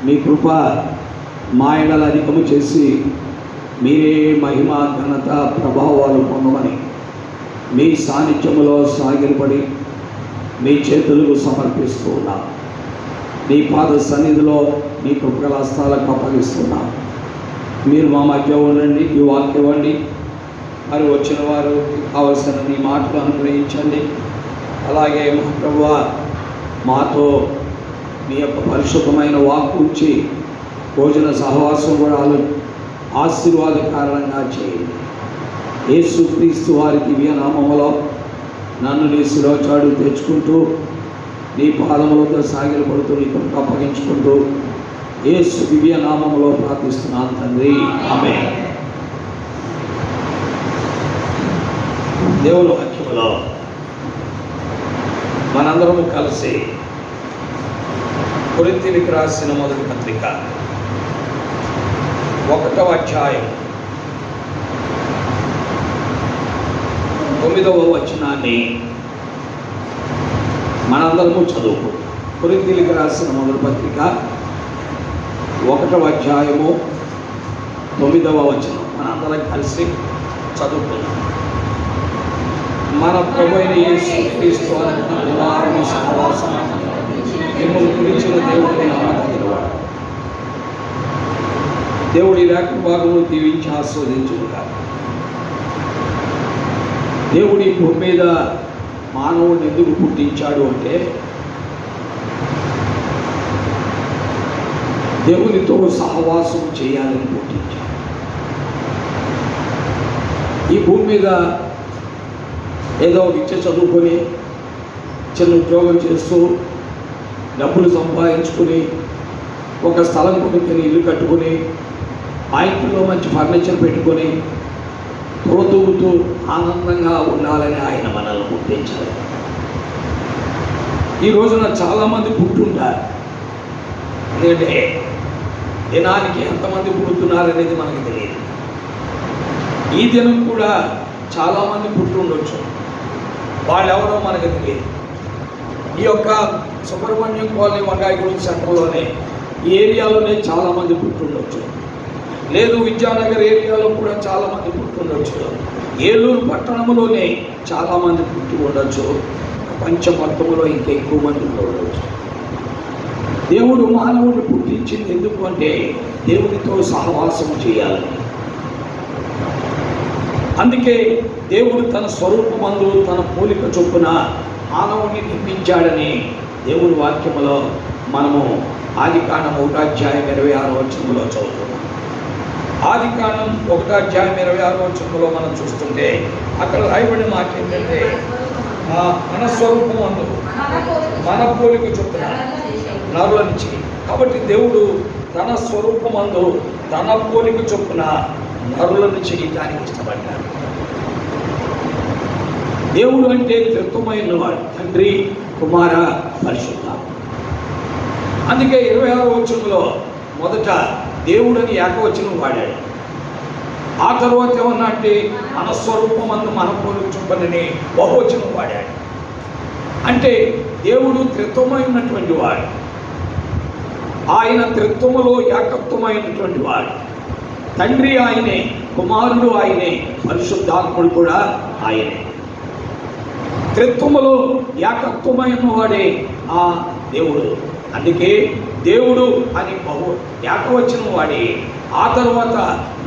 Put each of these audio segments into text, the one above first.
మీ కృప మా ఎడల అధికము చేసి మీరే మహిమ ఘనత ప్రభావాలు పొందమని మీ సాన్నిధ్యములో సాగిలపడి మీ చేతులకు సమర్పిస్తూ ఉన్నాం. మీ పాద సన్నిధిలో మీ కృపగల హస్తాలకు అప్పగిస్తున్నాం. మీరు మా మధ్య ఉండండి, ఈ వాక్యం ఇవ్వండి. మరి వచ్చిన వారు కావలసిన మీ మాటలు అనుగ్రహించండి. అలాగే మా ప్రభువా, మాతో మీ యొక్క పరిశుద్ధమైన వాక్కు ఇచ్చి భోజన సహవాసం కూడా ఆశీర్వాద కారణంగా చేయండి. యేసుక్రీస్తు వారి దివ్య నామములో నన్ను నీ శిరోచాడు తెచ్చుకుంటూ నీ పాదములతో సాగిలపడుతూ నీకు అప్పగించుకుంటూ యేసు దివ్య నామములో ప్రార్థిస్తున్నాను తండ్రి, ఆమేన్. దేవుని వాక్యములో మనందరము కలిసి కొరింథీయులకు రాసిన మొదటి పత్రిక 1వ అధ్యాయం 9వ వచనాన్ని మనందరము చదువుకు. కొరింథీయులకు రాసిన మొదటి పత్రిక 1వ అధ్యాయము 9వ వచనం మనందరం కలిసి చదువుకున్నాం. మన ప్రభు అయిన యేసుక్రీస్తు వారి సహవాసం మిమ్మల్ని పిలిచిన దేవుడిని నమ్మదగినవాడు. దేవుడి లేఖన భాగము దీవించి ఆస్వాదించుగా. దేవుడి భూమి మీద మానవుడిని ఎందుకు పుట్టించాడు అంటే దేవునితో సహవాసం చేయాలని పుట్టించాడు. ఈ భూమి మీద ఏదో విద్య చదువుకొని చిన్న ఉద్యోగం చేస్తూ డబ్బులు సంపాదించుకుని ఒక స్థలం కొనుక్కొని ఇల్లు కట్టుకుని ఆ ఇంట్లో మంచి ఫర్నిచర్ పెట్టుకొని తోతూగుతూ ఆనందంగా ఉండాలని ఆయన మనల్ని పుట్టించారు. ఈ రోజున చాలామంది పుట్టుంటారు. ఎందుకంటే దినానికి ఎంతమంది పుడుతున్నారనేది మనకు తెలియదు. ఈ దినం కూడా చాలామంది పుట్టుండొచ్చు, వాళ్ళెవరో మనకు తెలియదు. ఈ యొక్క సుబ్రహ్మణ్యం కాలనీ వంగాయగూడెం సెంటర్లోనే ఈ ఏరియాలోనే చాలామంది పుట్టుండొచ్చు. లేదు విద్యానగర్ ఏరియాలో కూడా చాలామంది పుట్టుండొచ్చు. ఏలూరు పట్టణంలోనే చాలామంది పుట్టి ఉండొచ్చు. ప్రపంచం మొత్తంలో ఇంకా ఎక్కువ మంది ఉండవచ్చు. దేవుడు మానవుడిని పుట్టించింది ఎందుకు అంటే దేవుడితో సహవాసం చేయాలని. అందుకే దేవుడు తన స్వరూపమందు తన పోలిక చొప్పున మానవుడిని నిర్మించాడని దేవుడి వాక్యములో మనము ఆదికాండం 1వ అధ్యాయం 26వ వచనంలో చదువుతున్నాం. ఆదికాండం 1వ అధ్యాయం 26వ వచనంలో మనం చూస్తుంటే అక్కడ రాయబడిన మాట ఏంటంటే మన స్వరూపమందు మన పోలిక చొప్పున నరులను చేయి. కాబట్టి దేవుడు తన స్వరూపమందు తన పోలిక చొప్పున నరులను చేయటానికి ఇష్టపడ్డాడు. దేవుడు అంటే త్రిత్వమైన వాడు, తండ్రి, కుమార, పరిశుద్ధాత్మ. అందుకే 26వ వచనంలో మొదట దేవుడని ఏకవచనం వాడాడు. ఆ తర్వాత ఏమన్నా అంటే మన స్వరూపమందు మన పోలిక చొప్పునని బహువచనం వాడాడు. అంటే దేవుడు త్రిత్వమైనటువంటి వాడు. ఆయన త్రిత్వములో ఏకత్వమైనటువంటి వాడు. తండ్రి ఆయనే, కుమారుడు ఆయనే, పరిశుద్ధాత్ముడు కూడా ఆయనే. త్రిత్వములో ఏకత్వమైన వాడే ఆ దేవుడు. అందుకే దేవుడు అని ఏకవచనం వాడి ఆ తర్వాత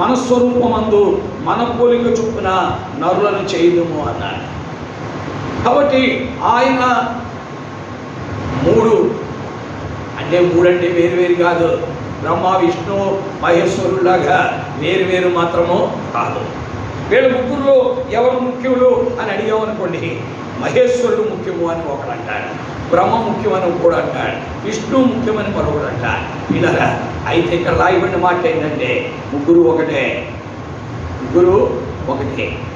మన స్వరూపమందు మన పోలిక చొప్పున నరులను చేయదుము అన్నాడు. కాబట్టి ఆయన మూడు అంటే వేరు కాదు. బ్రహ్మ, విష్ణు, మహేశ్వరులాగా వేరు మాత్రము కాదు. వీళ్ళ ముగ్గురులో ఎవరు ముఖ్యులు అని అడిగామనుకోండి, మహేశ్వరుడు ముఖ్యము అని ఒకడు అంటాడు, బ్రహ్మ ముఖ్యమని కూడా అంటాడు, విష్ణు ముఖ్యమని మరొకడు అంటాడు. ఇలా అయితే ఇక్కడ రాయబడిన మాట ఏంటంటే ముగ్గురు ఒకటే.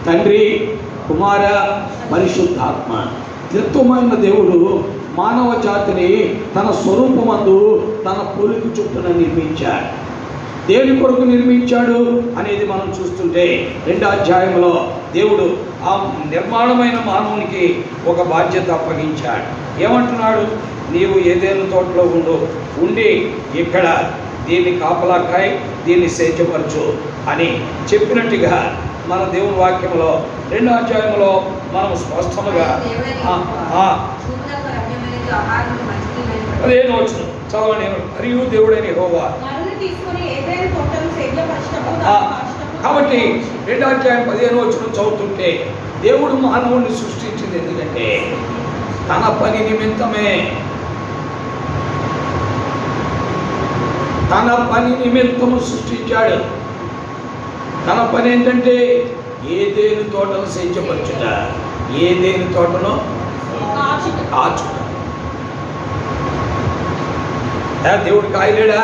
తండ్రి, కుమార, పరిశుద్ధాత్మ. త్రిత్వమైన దేవుడు మానవ జాతిని తన స్వరూపమందు తన పోలిక చొప్పున నిర్మించాడు. దేని కొరకు నిర్మించాడు అనేది మనం చూస్తుంటే 2వ అధ్యాయంలో దేవుడు ఆ నిర్మాణమైన మానవునికి ఒక బాధ్యత అప్పగించాడు. ఏమంటున్నాడు? నీవు ఏదేను తోటలో ఉండి ఇక్కడ దీన్ని కాపలాకాయ, దీన్ని సేద్యపరచు అని చెప్పినట్టుగా మన దేవుని వాక్యంలో 2వ అధ్యాయంలో మనం స్పష్టంగా అదేనో వచ్చిన చదవండి. మరియు దేవుడైన యెహోవా. కాబట్టి 2వ అధ్యాయం 15వ వచనం చదువుతుంటే దేవుడు మానవుడిని సృష్టించింది ఎందుకంటే తన పని నిమిత్తమే. తన పని నిమిత్తము సృష్టించాడు. తన పని ఏంటంటే ఏదేను తోటను సేద్యపరచుట, ఏదేను తోటను కాచుట. దేవుడు కాయలేడా?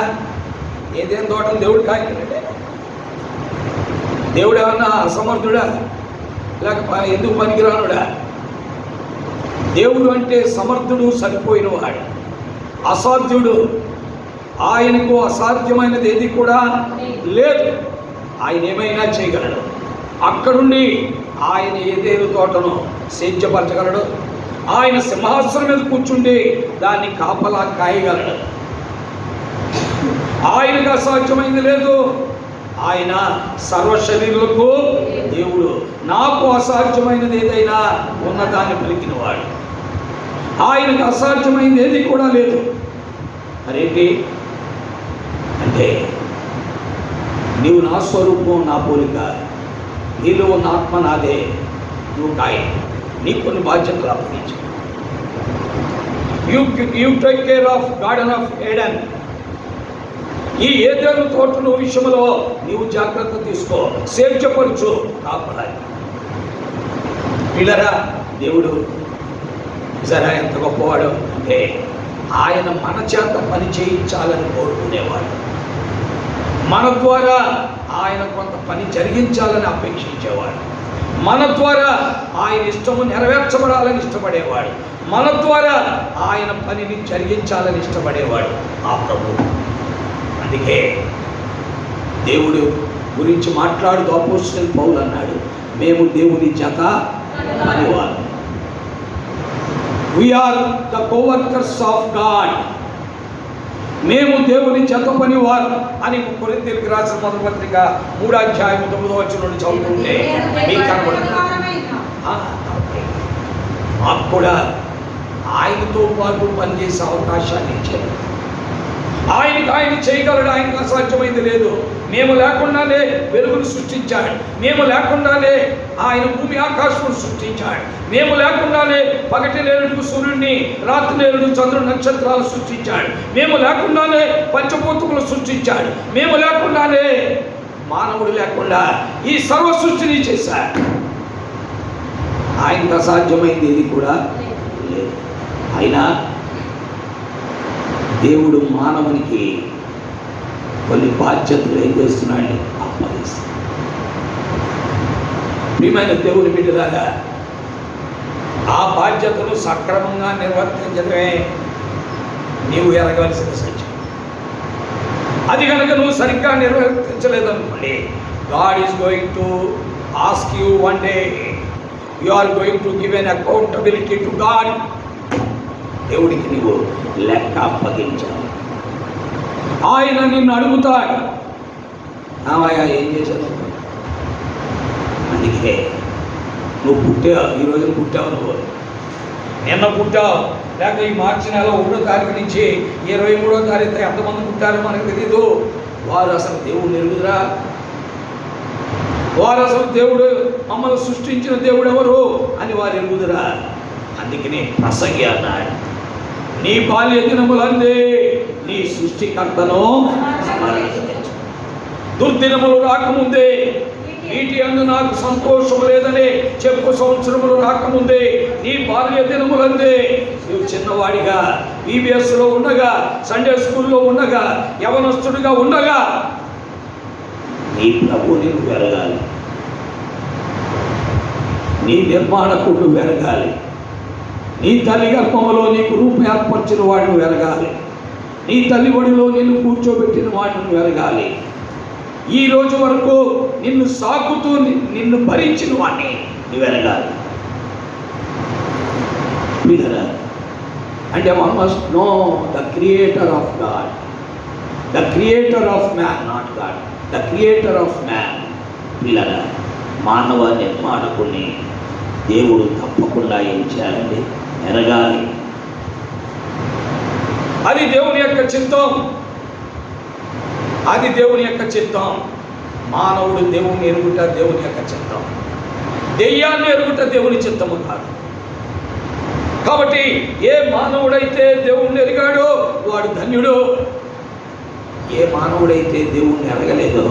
ఏదేను తోటను దేవుడు కాయలేడే? దేవుడు ఏమన్నా అసమర్థుడా? లేక ఎందుకు పనికిరానుడా? దేవుడు అంటే సమర్థుడు, సరిపోయిన వాడు, అసాధ్యుడు. ఆయనకు అసాధ్యమైనది ఏది కూడా లేదు. ఆయన ఏమైనా చేయగలడు. అక్కడుండి ఆయన ఏదేను తోటను సేద్యపరచగలడు. ఆయన సింహాసనం మీద కూర్చుండి దాన్ని కాపలా కాయగలడు. ఆయనకు అసాధ్యమైనది లేదు. ఆయన సర్వశరీరులకు దేవుడు. నాకు అసాధ్యమైనది ఏదైనా ఉన్నదాన్ని పలికినవాడు. ఆయనకు అసాధ్యమైనది ఏది కూడా లేదు. మరేంటి అంటే నీవు నా స్వరూపం, నా పోలిక, నీలో ఉన్న ఆత్మ నాదే, నువ్వు కాయ. నీకు కొన్ని బాధ్యతలు అప్పగించు. You take care of garden of Eden. ఈ ఏదైనా తోటను విషయంలో నీవు జాగ్రత్త తీసుకో, సేద్యపరచు, కాపాడాలి. పిల్లరా, దేవుడు జరా ఎంత గొప్పవాడు అంటే ఆయన మన చేత పని చేయించాలని కోరుకునేవాడు. మన ద్వారా ఆయన కొంత పని జరిగించాలని అపేక్షించేవాడు. మన ద్వారా ఆయన ఇష్టము నెరవేర్చబడాలని ఇష్టపడేవాడు. మన ద్వారా ఆయన పనిని జరిగించాలని ఇష్టపడేవాడు ఆ ప్రభువు. అందుకే దేవుడు గురించి మాట్లాడుతూ అపోస్తలుడైన పౌలు అన్నాడు, మేము దేవుని జత అనేవారు. We are the co-workers of God. మేము దేవుని జత పనివారు అని కొరింథీయులకు రాసిన మొదటి పత్రిక 3వ అధ్యాయం 9వ వచనం నుండి చదువుతుంటే మీకు కనబడుతుంది. మాకు కూడా ఆయనతో పాటు పనిచేసే అవకాశాన్ని ఇచ్చారు. ఆయన చేయగలడు. ఆయనకు అసాధ్యమైంది లేదు. మేము లేకుండానే వెలుగును సృష్టించాడు. మేము లేకుండానే ఆయన భూమి ఆకాశం సృష్టించాడు. మేము లేకుండానే పగటి నేరుడు సూర్యుడిని, రాత్రి నేరుడు చంద్రుడు నక్షత్రాలు సృష్టించాడు. మేము లేకుండానే పంచభూతములు సృష్టించాడు. మేము లేకుండానే మానవుడు లేకుండా ఈ సర్వ సృష్టిని చేశాడు. ఆయనకు అసాధ్యమైంది ఇది కూడా లేదు. అయినా దేవుడు మానవునికి కొన్ని బాధ్యతలు ఏం చేస్తున్నాడు? అప్పగిస్తాడు. ప్రియమైన దేవుని బిడ్డలారా, ఆ బాధ్యతలు సక్రమంగా నిర్వర్తించడమే నీవు ఎరగవలసిన సత్యం. అది కనుక నువ్వు సరిగ్గా నిర్వర్తించలేదనుకోండి, God is going to ask you one day. You are going to give an accountability to God. దేవుడికి నీవు లెక్క అప్పగించాలి. ఆయన నిన్ను అడుగుతాడు, నావయ్యా ఏం చేశాను? అందుకే నువ్వు పుట్టావు, ఈరోజు పుట్టావు, నువ్వు నిన్న పుట్టావు, లేక ఈ మార్చి నెల 1వ తారీఖు నుంచి 23వ తారీఖు ఎంతమంది పుట్టారో మనకు తెలీదు. వారు అసలు దేవుడు ఎరుగుదురా? వారు అసలు దేవుడు మమ్మల్ని సృష్టించిన దేవుడు ఎవరు అని వారు ఎరుగుదురా? అందుకనే ప్రసంగి అన్నాడు, నీ బాల్య దినములందే నీ సృష్టికర్తను స్మరించు. దుర్దినములు రాకముందే వీటి అందు నాకు సంతోషం లేదని చెప్పు సంవత్సరములు రాకముందే నీ బాల్య దినములందే నువ్వు చిన్నవాడిగా బీబీఎస్లో ఉండగా, సండే స్కూల్లో ఉండగా, యవనస్తుడిగా ఉండగా నీ ప్రభువుని నువ్వు ఎరగాలి. నీ నిర్మాణకుడు ఎరగాలి. నీ తల్లి గర్భంలో నీకు రూపం ఏర్పరిచిన వాడిని ఎరగాలి. నీ తల్లి ఒడిలో నిన్ను కూర్చోబెట్టిన వాడిని ఎరగాలి. ఈ రోజు వరకు నిన్ను సాకుతూ నిన్ను భరించిన వాడిని నువ్వు ఎరగాలి. అంటే one must know the creator of God, the creator of man, not God, the creator of man. పిల్లరా, మానవ నిర్మాణకుని దేవుడు తప్పకుండా ఏం చేయాలండి? ఎరగాలి. అది దేవుని యొక్క చిత్తం, అది దేవుని యొక్క చిత్తం. మానవుడు దేవుని ఎరుగుట దేవుని యొక్క చిత్తం, దెయ్యాన్ని ఎరుగుట దేవుని చిత్తము కాదు. కాబట్టి ఏ మానవుడైతే దేవుణ్ణి ఎరిగాడో వాడు ధన్యుడు. ఏ మానవుడైతే దేవుణ్ణి ఎరగలేదో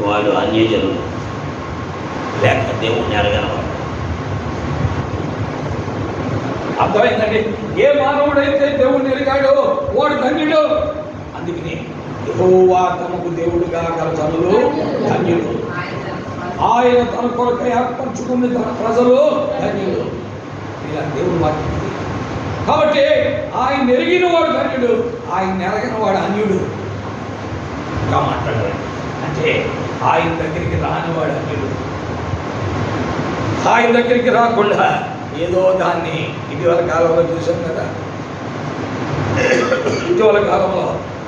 వాడు అన్యజనుడు, లేక దేవుణ్ణి ఎరగనవాడు. అర్థమైందండి? ఏ మానవుడైతే దేవుణ్ణి ఎరిగాడో వాడు ధన్యుడు. అందుకని యెహోవా తమకు దేవుడుగా గల జనులు ధన్యులు, ఆయన తన కొరకై ఏర్పరచుకున్న తన ప్రజలు ధన్యులు. ఇలా దేవుడు వాక్యం. కాబట్టి ఆయన ఎరిగిన వాడు ధన్యుడు, ఆయన ఎరగిన వాడు అన్యుడు. ఇంకా మాట్లాడాలి అంటే ఆయన దగ్గరికి రానివాడు అన్యుడు. ఆయన దగ్గరికి రాకుండా ఏదో దాన్ని ఇటీవల కాలంలో చూసాం కదా. ఇటీవల కాలంలో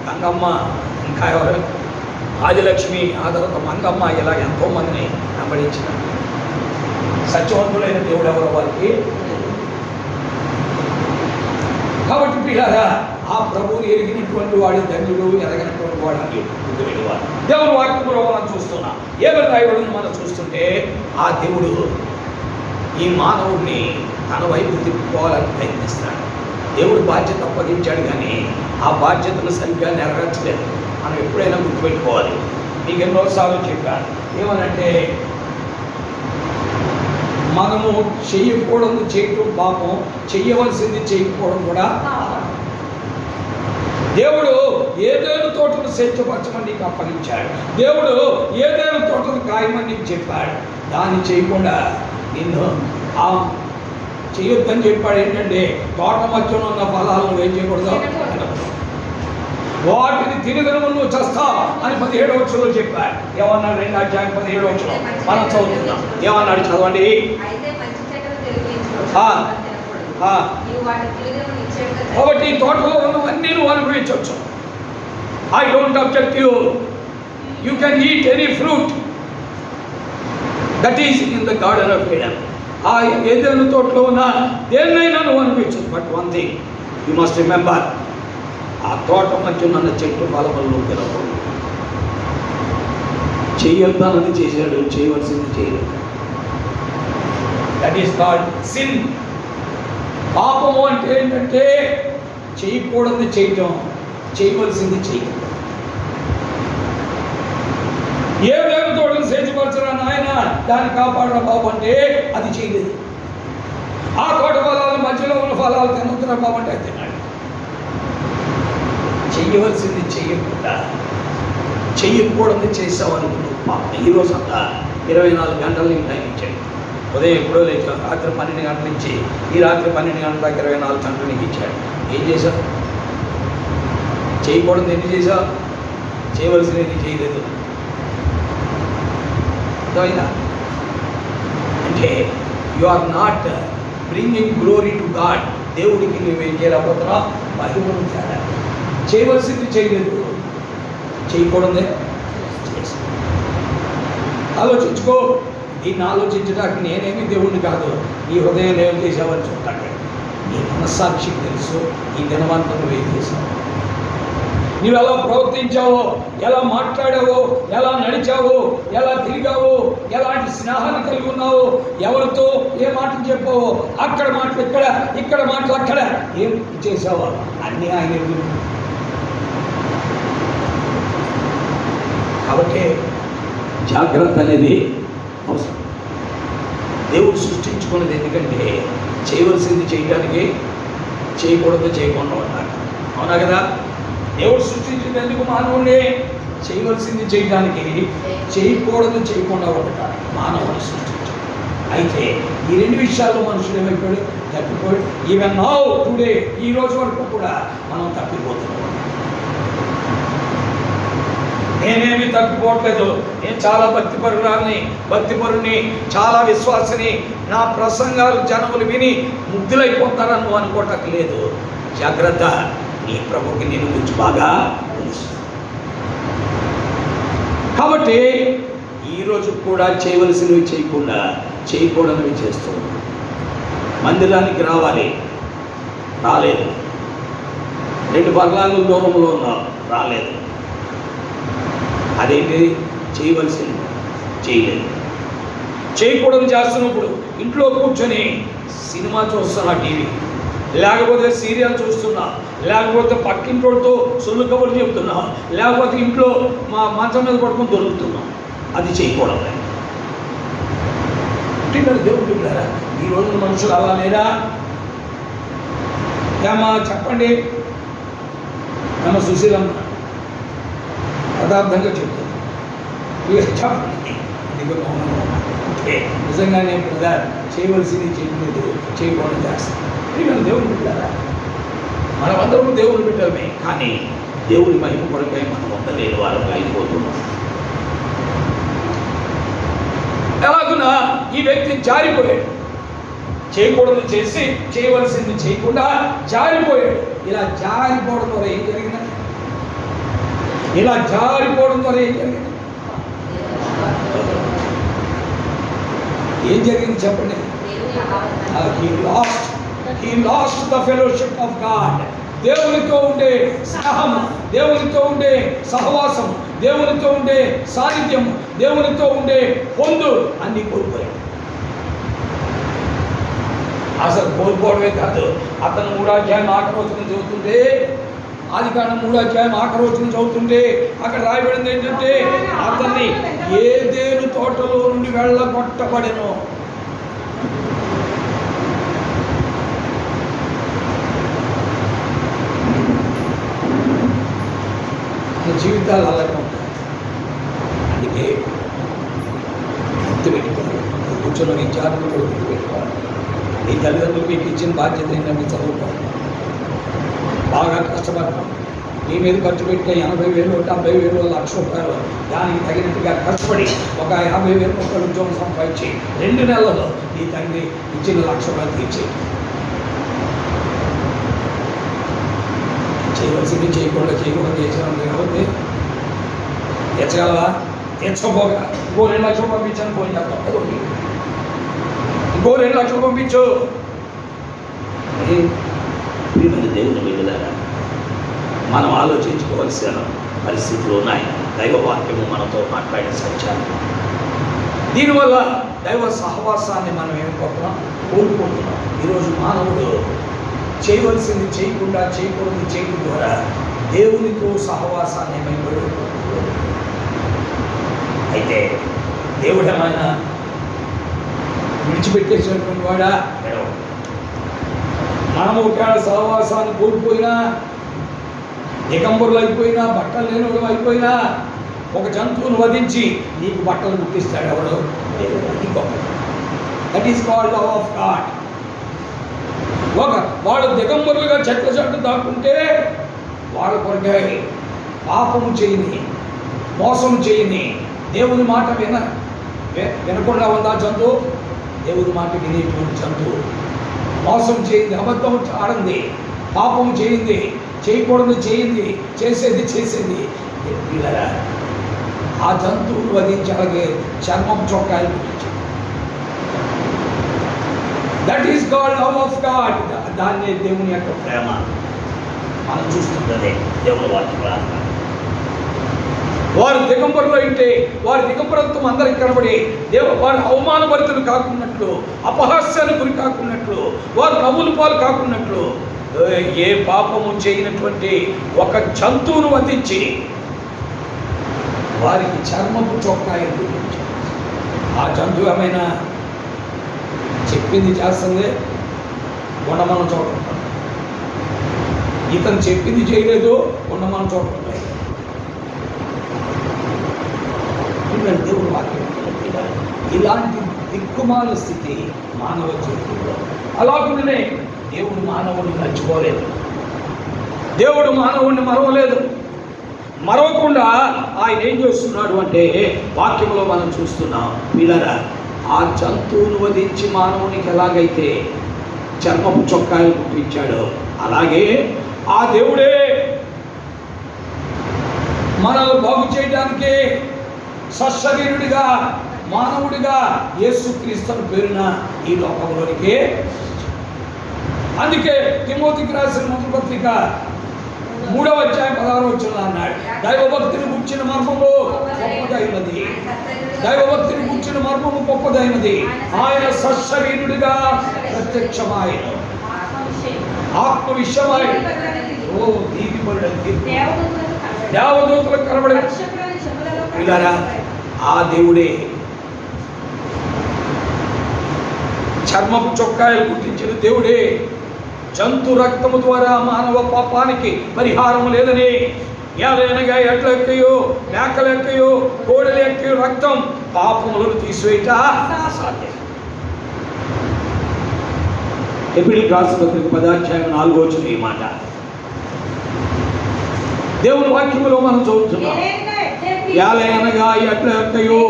గంగమ్మ, ఇంకా ఎవరు, ఆదిలక్ష్మి, ఆ తర్వాత మంగమ్మ, ఇలా ఎంతో మందిని వెంబడించిన సత్యవంతులైన దేవుడు ఎవరో వారికి. కాబట్టి పిల్లరా, ఆ ప్రభువుని ఎరిగినటువంటి వాడు ధన్యుడు, ఎరగినటువంటి వాడు అన్యుడు. దేవుడు వాక్యంలో మనం చూస్తున్నా, ఏమని రాయబడింది మనం చూస్తుంటే, ఆ దేవుడు ఈ మానవుడిని తన వైపు తిప్పుకోవాలని ప్రయత్నిస్తాడు. దేవుడు బాధ్యత అప్పగించాడు, కానీ ఆ బాధ్యతను సరిగ్గా నెరవేర్చలేదు. మనం ఎప్పుడైనా గుర్తుపెట్టుకోవాలి. మీకు ఎన్నోసార్లు చెప్పాను, ఏమనంటే మనము చెయ్యకూడదు చేయటం పాపం, చెయ్యవలసింది చేయకపోవడం కూడా. దేవుడు ఏదైనా తోటను స్వేచ్ఛపరచమని నీకు అప్పగించాడు. దేవుడు ఏదైనా తోటను కాయమని నీకు చెప్పాడు. దాన్ని చేయకుండా నిన్ను ఆ చేయొద్దని చెప్పాడు. ఏంటంటే తోట మధ్యలో ఉన్న ఫలాలను ఏం చేయకూడదు, వాటిని తినగలను నువ్వు చస్తావు అని 17వ వచనంలో చెప్పాడు. ఏమన్నాడు? 2వ అధ్యాయం 17వ వచనం మనం చదువుతున్నాం. ఏమన్నాడు? చదవండి. కాబట్టి తోటలో ఉన్నవన్నీ నువ్వు అనుభవించవచ్చు. I don't object you can eat any fruit that is in the garden of Aiden. ఆ ఏదైనా తోటలో ఉన్న దేన్నైనా నువ్వు అనుభవించవచ్చు. But one thing you must remember, ఆ తోట మధ్య ఉన్న చెట్టు ఫలములను తినకూడదు. చేయొద్దన్నది చేశాడు, చేయవలసింది చేయలేదు. That is called sin. పాపము అంటే ఏంటంటే చేయకూడదు చేయటం, చేయవలసింది చేయడం. ఏదైనా తోటను సేచపరచరా నాయన, దాన్ని కాపాడరా బాబు అంటే అది చేయలేదు. ఆ తోట ఫలాలు మధ్యలో ఉన్న ఫలాలు తినొద్దురా బాబు అంటే అది తిన్నాడు. చెయ్యవలసింది చెయ్యకుండా చెయ్యకూడదు చేసావనుకున్నావు పాపం. ఈరోజు అంతా 24 గంటలు నీకు టైం ఇచ్చాడు. ఉదయం ఎప్పుడో లేచా, రాత్రి 12 గంటల నుంచి ఈ రాత్రి 12 గంటల దాకా 24 గంటలు నీకు ఇచ్చాడు. ఏం చేశావు? చేయకూడదు ఎన్ని చేశావు, చేయవలసింది ఎన్ని చేయలేదు. అర్థమైందా? అంటే you are not bringing glory to God. దేవుడికి నువ్వేం చేయలేకపోతున్నా, మహిమను తేడా. చేయవలసింది చేయలేదు, చేయకూడదే చేసి. ఆలోచించుకో. దీన్ని ఆలోచించడానికి నేనేమి దేవుణ్ణి కాదు, నీ హృదయం ఏం చేసావని చూస్తాడు. నీ మనస్సాక్షికి తెలుసు ఈ దినవంతం నువ్వేం చేసావు, నువ్వు ఎలా ప్రవర్తించావో, ఎలా మాట్లాడావో, ఎలా నడిచావో, ఎలా తిరిగావో, ఎలాంటి స్నేహాన్ని కలిగి ఉన్నావో, ఎవరితో ఏ మాటలు చెప్పావో, అక్కడ మాటలు ఇక్కడ, ఇక్కడ మాటలు అక్కడ, ఏం చేసావో అన్నీ ఆయన ఎరుగును. కాబట్టి జాగ్రత్త అనేది అవసరం. దేవుడు సృష్టించుకున్నది ఎందుకంటే చేయవలసింది చేయడానికి, చేయకూడదు చేయకుండా ఉంటాడు. అవునా కదా? దేవుడు సృష్టించింది ఎందుకు? మానవుడిని చేయవలసింది చేయడానికి, చేయకూడదు చేయకుండా ఉండటానికి మానవుని సృష్టించాడు. అయితే ఈ 2 విషయాల్లో మనుషులు ఏమైపోయాడు? తప్పిపోయాడు. ఈవెన్ నౌ టుడే, ఈ రోజు వరకు కూడా మనం తప్పిపోతున్నాం. నేనేమి తప్పిపోవట్లేదు, నేను చాలా భక్తిపరుని, చాలా విశ్వాసిని, నా ప్రసంగాలు జనములు విని ముగ్ధులైపోతారని నువ్వు అనుకోవటం లేదు. జాగ్రత్త, నీ ప్రభుకి నేను గురించి బాగా తెలుసు. కాబట్టి ఈరోజు కూడా చేయవలసినవి చేయకుండా చేయకూడనివి చేస్తూ మందిరానికి రాలేదు. 2 పర్లాంగుల దూరంలో ఉన్నావు, రాలేదు. అదేంటి? చేయవలసింది చేయలేదు. చేయకూడదు చేస్తున్నప్పుడు ఇంట్లో కూర్చొని సినిమా చూస్తున్నా, టీవీ, లేకపోతే సీరియల్ చూస్తున్నా, లేకపోతే పక్కింటోడితో సొల్లు కబుర్లు చెప్తున్నా, లేకపోతే ఇంట్లో మంచం మీద పడుకొని దొరుకుతున్నాం, అది చేయకూడదు. దేవుడు చెప్పారా? ఈ రోజున మనుషులు అలా లేరా? ఏమా చెప్పండి, ఏమో సుశీలమ్మ యథార్థంగా చెప్తుంది, చెప్పండి. నిజంగానే బ్రదర్, చేయవలసింది చేయలేదు, చేయకూడదు చేస్తాం. దేవుని బిడ్డారా, మనమందరూ దేవుని బిడ్డలమే, కానీ దేవుని మహిమ కొరకై మనం ఉండలేని వారికి అయిపోతున్నాం. ఎలాగున్నా ఈ వ్యక్తి జారిపోయాడు, చేయకూడదు చేసి చేయవలసింది చేయకుండా జారిపోయాడు. ఇలా జారిపోవడం ద్వారా ఏం జరిగింది? ఏం జరిగింది చెప్పండి? He lost the fellowship of God. దేవునితో ఉండే స్నేహం, దేవునితో ఉండే సహవాసం, దేవునితో ఉండే సాన్నిధ్యం, దేవునితో ఉండే పొందు అన్ని కోల్పోయాడు. అసలు కోల్పోవడమే కాదు, అతను 3వ అధ్యాయం ఆఖరి వచనం చదువుతుంటే, ఆదికాండం 3వ అధ్యాయం ఆఖరి వచనం చదువుతుంటే అక్కడ రాయబడింది ఏంటంటే, అతన్ని ఏదేను తోటలో నుండి వెళ్ళగొట్టబడెను. జీవితాలు అలాగే ఉంటాయి. అందుకే గుర్తుపెట్టుకోవాలి, కూర్చొని నీ జాగ్రత్త కూడా గుర్తుపెట్టుకోవాలి. నీ తల్లిదండ్రులు మీకు ఇచ్చిన బాధ్యత ఏంటంటే చదువుకోవాలి, బాగా కష్టపడతాం. నీ మీద ఖర్చు పెట్టే 80,000, 70,000, ₹1,00,000 దానికి తగినట్టుగా కష్టపడి ఒక 50,000 ఉద్యోగం సంపాదించి 2 నెలల్లో నీ తండ్రి ఇచ్చిన ₹1,00,000 తీర్చి చేయవలసింది చేయకుండా చేసినాను కాబట్టి తెచ్చగలవా? తెచ్చకపోగా ఇంకో 2,00,000 పంపించాను, పోయి చేద్దాం. ఇంకో 2,00,000 పంపించు. దేవుని బిడ్డలారా, మనం ఆలోచించుకోవాల్సిన పరిస్థితులు ఉన్నాయి. దైవవాక్యము మనతో మాట్లాడే సత్యాలు. దీనివల్ల దైవ సహవాసాన్ని మనం ఏమైపోతున్నాం? కోల్పోతున్నాం. ఈరోజు మానవుడు చేయవలసింది చేయకుండా చేయకూడదు చేయడం ద్వారా దేవునితో సహవాసాన్ని ఏమైపోయాడు. అయితే దేవుడు ఏమైనా విడిచిపెట్టేసినటువంటి వాడా? మనం ఒకవేళ సహవాసాన్ని కోల్పోయినా, దిగంబరులు అయిపోయినా, బట్టలు లేని వాళ్ళు అయిపోయినా, ఒక జంతువును వధించి నీకు బట్టలు గుర్తిస్తాడు ఎవడు? That is called love of God. వాళ్ళు దిగంబరులుగా చెట్ల చెట్టు దాక్కుంటే వాళ్ళ కొరకై పాపము చేయని, మోసం చేయని, దేవుని మాట వినకుండా ఉందా జంతువు? దేవుని మాట వినేటువంటి జంతువు. మోసం చేయింది, అబద్ధం ఆడింది, పాపము చేయింది, చేయకూడదు చేయింది, చేసేది ఇలా ఆ జంతువును వధించి అలాగే చర్మం చొక్కాయలు పెట్టించాడు. That is called love of God. దాన్నే దేవుని యొక్క ప్రేమ మనం చూస్తుంటే దేవుని వాక్యం. వారు దిగంబరులు అయితే వారి దిగంబరత్వం అందరికి కనబడి వారు అవమానభరితులు కాకున్నట్లు, అపహాస్యానికి గురి కాకున్నట్లు, వారు నవ్వుల పాలు కాకున్నట్లు ఏ పాపము చేయనటువంటి ఒక జంతువును వధించి వారికి చర్మపు చొక్కాయలు గురించారు. ఆ జంతువు ఏమైనా చెప్పింది చేస్తుంది, ఉండమన్న చోట ఉంటుంది. ఇతను చెప్పింది చేయలేదు, ఉండమన్న చోట ఉంటాయి. దేవుని వాక్యం ఇలాంటి దిక్కుమాల స్థితి మానవ జీవితంలో. అలాగనే దేవుడు మానవుడిని మర్చిపోలేదు, దేవుడు మానవుడిని మరవలేదు. మరవకుండా ఆయన ఏం చేస్తున్నాడు అంటే వాక్యంలో మనం చూస్తున్నాం. పిల్లరా, ఆ జంతువును వధించి మానవునికి ఎలాగైతే చర్మపు చొక్కాయలు కుట్టించాడో అలాగే ఆ దేవుడే మనల్ని బాగు చేయడానికే సశరీరుడిగా మానవుడిగా యేసుక్రీస్తు పేరున ఈ లోకంలోనికి. అందుకే తిమోతికి రాసిన మొదటి పత్రిక 3వ అధ్యాయం 16వ వచనంలో అన్నాడు, దైవభక్తిని గుర్చిన మర్మము గొప్పదైనది, దైవభక్తిని గుర్చిన మర్మము గొప్పదైనది, ఆయన సశరీరుడిగా ప్రత్యక్షమాయను, ఆత్మ విషయమై దేవదూతలకు కనబడే. పిల్లరా, ఆ దేవుడే చర్మపు చొక్కాయలు గుర్తించిన దేవుడే జంతు రక్తము ద్వారా మానవ పాపానికి పరిహారం లేదని, ఏలైనగా ఎడ్ల ఎక్కయో మేకల ఎక్కయో కోడెల ఎక్కయో రక్తం పాపములను తీసివేయట అసాధ్యం. హెబ్రీయులకు రాసిన పత్రిక 10వ అధ్యాయం 4వ వచనం ఈ మాట దేవుని వాక్యములో మనం చదువుతున్నాం. ఏలైనగా ఎడ్ల ఎక్కయో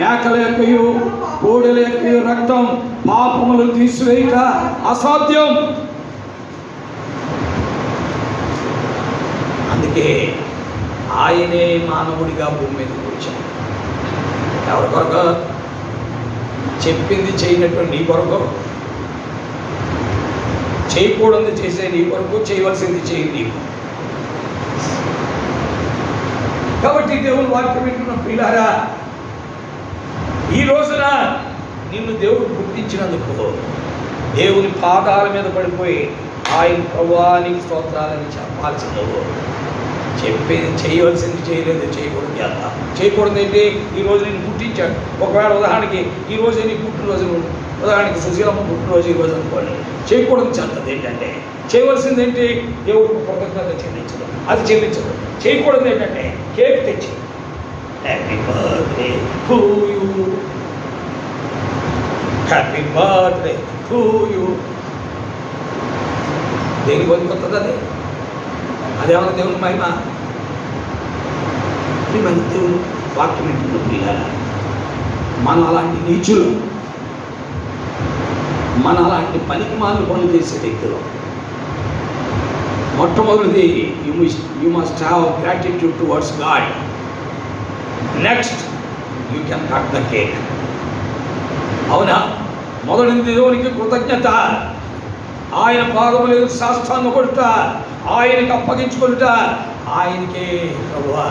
మేకల ఎక్కయో కోడెల ఎక్కయో రక్తం పాపములను తీసివేయట అసాధ్యం. అందుకే ఆయనే మానవుడిగా భూమి మీదకి వచ్చాడు. ఎవరి కొరకు? చెప్పింది చేయనటువంటి నీ కొరకు, చేయకూడదు చేసే నీ కొరకు, చేయవలసింది చేయి నీకు. కాబట్టి దేవుని వాక్యం వింటున్న ప్రియులారా, ఈ రోజున నిన్ను దేవుడు గుర్తించినందుకు దేవుని పాదాల మీద పడిపోయి ఆయన ప్రభువానికి స్తోత్రాలని చెప్పాల్సిందో. చెప్పేది చేయవలసింది చేయలేదు, చేయకూడదు చేద్దాం. చేయకూడదు ఏంటి? ఈరోజు నేను పుట్టించాడు. ఒకవేళ ఉదాహరణకి ఈరోజు నీ పుట్టినరోజు, ఉదాహరణకి సుశీలమ్మ పుట్టినరోజు ఈరోజు అనుకోండి. చేయకూడదు చెంతది ఏంటంటే, చేయవలసింది ఏంటి? దేవుడికి కృతజ్ఞత చెల్లించడం, అది చెల్లించడం. చేయకూడదు ఏంటంటే కేక్ తెచ్చి happy birthday to you, happy birthday to you. దేనికి బతుకొస్తుంది అది? అదేమన్నా దేవుని మహిమ? మన దేవుని వాక్యం ఏంటో పిల్లల, మనం అలాంటి నీచులు, మన అలాంటి పనికి మాలు పనులు చేసే వ్యక్తులు. మొట్టమొదటిది you must have gratitude towards God. Next you can cut the cake. అవునా? మొదటిది దేవునికి కృతజ్ఞత, ఆయన పాదములు శాస్త్రాన్ని కొడుట, ఆయనకి అప్పగించుకుంట, ఆయనకే ప్రభువా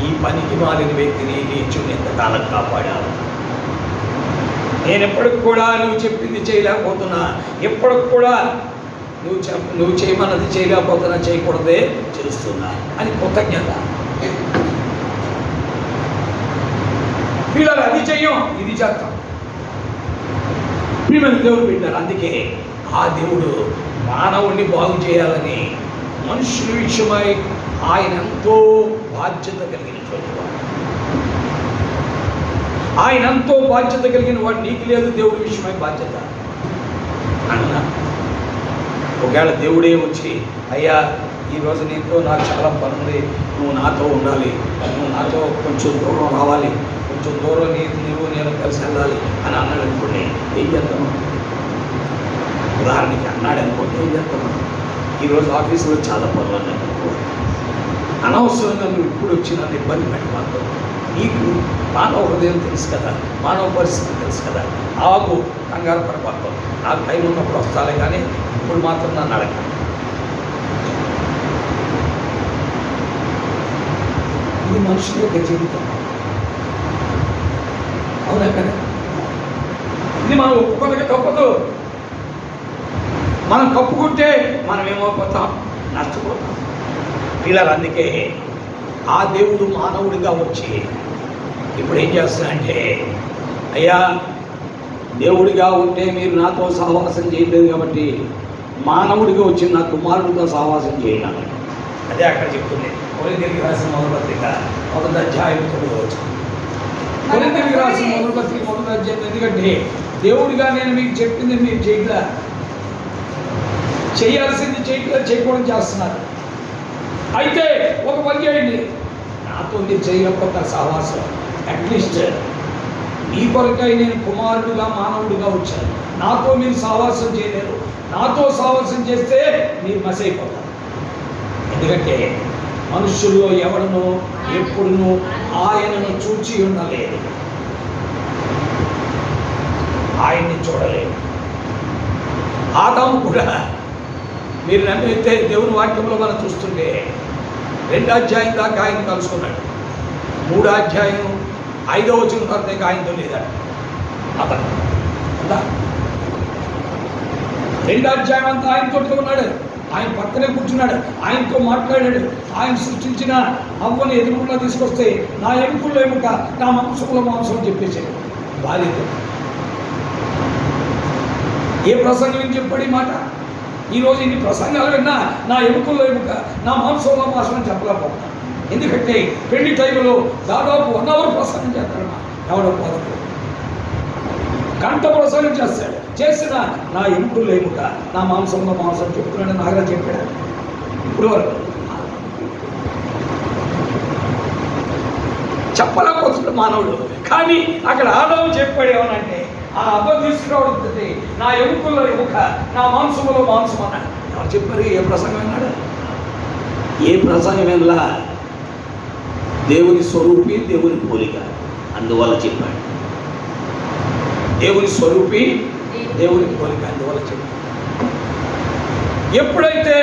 ఈ పనికి మాలిన వ్యక్తిని నీచుని ఎంతకాలం కాపాడాను. నేను ఎప్పటికి కూడా నువ్వు చెప్పింది చేయలేకపోతున్నా, ఎప్పటికి కూడా నువ్వు చేయమన్నది చేయలేకపోతున్నా, చేయకూడదే చేస్తున్నా అని కృతజ్ఞత. పిల్లలు అది చెయ్యం, ఇది చేస్తాం. ప్రియమైన దేవుడు పెట్టారు. అందుకే ఆ దేవుడు మానవుడిని బాగు చేయాలని మనుషుల విషయమై ఆయన ఎంతో బాధ్యత కలిగినటువంటి వాడు. ఆయన ఎంతో బాధ్యత కలిగిన వాడు. నీకు లేదు దేవుడి విషయమై బాధ్యత అన్నా? ఒకవేళ దేవుడే వచ్చి, అయ్యా ఈరోజు నీతో నాకు చాలా పని ఉంది, నువ్వు నాతో ఉండాలి, నువ్వు నాతో కొంచెం దూరం రావాలి, కొంచెం దూరం నీవు నేను కలిసి వెళ్ళాలి అని అన్నాడు అనుకోండి, ఏం చేద్దాము? ఉదాహరణకి అన్నాడు అనుకోండి, ఏం చేద్దాము? ఈరోజు ఆఫీసులో చాలా పనులు అన్నాడు అనుకో, అనవసరంగా నువ్వు ఇప్పుడు వచ్చి నన్ను ఇబ్బంది పెట్టమాకు. నీకు మానవ హృదయం తెలుసు కదా, మానవ పరిస్థితి తెలుసు కదా, ఆగు, కంగారు పడమాకు. నాకు టైం ఉన్నప్పుడు వస్తాలే, కానీ ఇప్పుడు మాత్రం నన్ను అడగ. ఇది మనుషుల యొక్క జీవితం, అవునా కదా? ఇది మనం ఒప్పుకోక తప్పదు. మనం కప్పుకుంటే మనం ఏమైపోతాం? నష్టపోతాం. పిల్లలు అందుకే ఆ దేవుడు మానవుడిగా వచ్చి ఇప్పుడు ఏం చేస్తానంటే, అయ్యా దేవుడిగా ఉంటే మీరు నాతో సహవాసం చేయలేదు కాబట్టి మానవుడిగా వచ్చి నా కుమారుడితో సహవాసం చేయాలి. అదే అక్కడ చెప్తుంది. కొరింథీయులకు రాసిన మొదటి పత్రిక 1వ అధ్యాయం 9వ వచనం. కొరింథీయులకు రాసిన మొదటి పత్రిక 1వ అధ్యాయం. ఎందుకంటే దేవుడిగా నేను మీకు చెప్పింది మీరు చేయట్లా, చేయాల్సింది చేయట్లేదు, చేయకూడదు చేస్తున్నారు. అయితే ఒక పని చేయండి, నాతో మీరు చేయకపోతే సహవాసం అట్లీస్ట్ మీ కొరకై నేను కుమారుడుగా మానవుడిగా వచ్చాను. నాతో మీరు సహవాసం చేయలేరు. నాతో సహవాసం చేస్తే మీరు మసి అయిపోతారు. ఎందుకంటే మనుషుల్లో ఎవడను ఎప్పుడునూ ఆయనను చూచి ఉండలేదు, ఆయన్ని చూడలేదు. ఆదాము కూడా మీరు నమ్మితే దేవుని వాక్యంలో మనం చూస్తుంటే 2వ అధ్యాయం దాకా ఆయన కలుసుకున్నాడు. 3వ అధ్యాయం 5వ వచనం తర్వాత ఆయనతో లేదా అతను 2వ అధ్యాయం అంతా ఆయనతో ఉన్నాడు. ఆయన పక్కనే కూర్చున్నాడు, ఆయనతో మాట్లాడాడు. ఆయన సృష్టించిన అవ్వని ఎదురుకుండా తీసుకొస్తే నా ఎముకల్లో ఎముక, నా మాంసంలో మాంసం చెప్పేసాడు భార్యతో. ఏ ప్రసంగం చెప్పాడు ఈ మాట? ఈరోజు ఇన్ని ప్రసంగాలు విన్నా నా ఎముకల్లో ఎముక, నా మాంసంలో మాంసం అని చెప్పలేకపోతున్నాను. ఎందుకంటే పెళ్లి టైంలో దాదాపు 1 అవర్ ప్రసంగం చేస్తాడు. ఎవడో పోదకు గంట ప్రసంగం చేస్తాడు. చేసిన నా ఎముకల్లో ఎముక, నా మాంసంలో మాంసం చెప్తున్నాడు. నాగా చెప్పాడు ఇప్పుడు వరకు చెప్పలేకపోతున్నాడు మానవుడు. కానీ అక్కడ ఆదాము చెప్పాడు ఏమనంటే, ఆ అబ్బ తీసుకురావడం నా ఎముకల్లో ఎముక, నా మాంసంలో మాంసం అన్నాడు. ఎవరు చెప్పారు? ఏ ప్రసంగం విన్నాడు? ఏ ప్రసంగం వినలా? దేవుని స్వరూపి, దేవుని పోలిక, అందువల్ల చెప్పాడు. దేవుని స్వరూపి, దేవుని పోలిక, అందువల్ల చెప్పాడు. ఎప్పుడైతే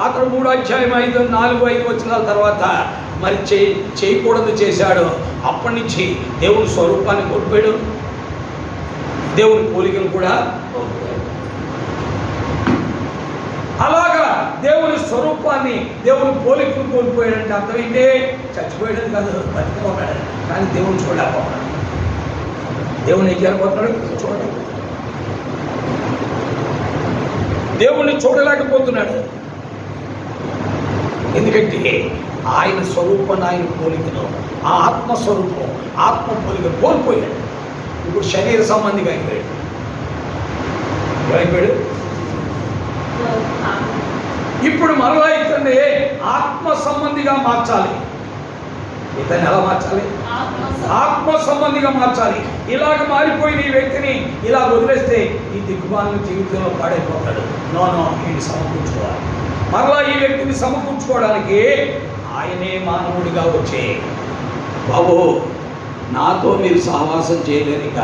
అతడు 3వ అధ్యాయం 4-5 వచనాల తర్వాత మరి చేయకూడదు చేశాడో అప్పటి నుంచి దేవుని స్వరూపాన్ని కోల్పోయాడు, దేవుని పోలికను కూడా కోల్పోయాడు. అలాగా దేవుని స్వరూపాన్ని, దేవుని పోలికను కోల్పోయాడంటే అర్థం ఏంటి? చచ్చిపోయాడని కాదు, బతికిపోతాడు. కానీ దేవుని చూడలేకపోతాడు. దేవుని ఏం చేయలేకపోతున్నాడు? చూడలేకపోతున్నాడు. దేవుణ్ణి చూడలేకపోతున్నాడు. ఎందుకంటే ఆయన స్వరూపాన్ని, ఆయన పోలికను, ఆ ఆత్మస్వరూపం, ఆత్మ పోలికను కోల్పోయాడు. ఇప్పుడు శరీర సంబంధిగా అయిపోయాడు. ఏమైపోయాడు? ఇప్పుడు మరలా ఇతన్ని ఆత్మ సంబంధిగా మార్చాలి. ఇతన్ని ఎలా మార్చాలి? ఆత్మ సంబంధిగా మార్చాలి. ఇలాగ మారిపోయిన ఈ వ్యక్తిని ఇలా వదిలేస్తే ఈ దిక్కుమాలిన జీవితంలో పాడైపోతాడు. నో, ఈయన సమకూర్చుకోవాలి. మరలా ఈ వ్యక్తిని సమకూర్చుకోవడానికి ఆయనే మానవుడిగా వచ్చే, బాబు నాతో మీరు సహవాసం చేయలేనిక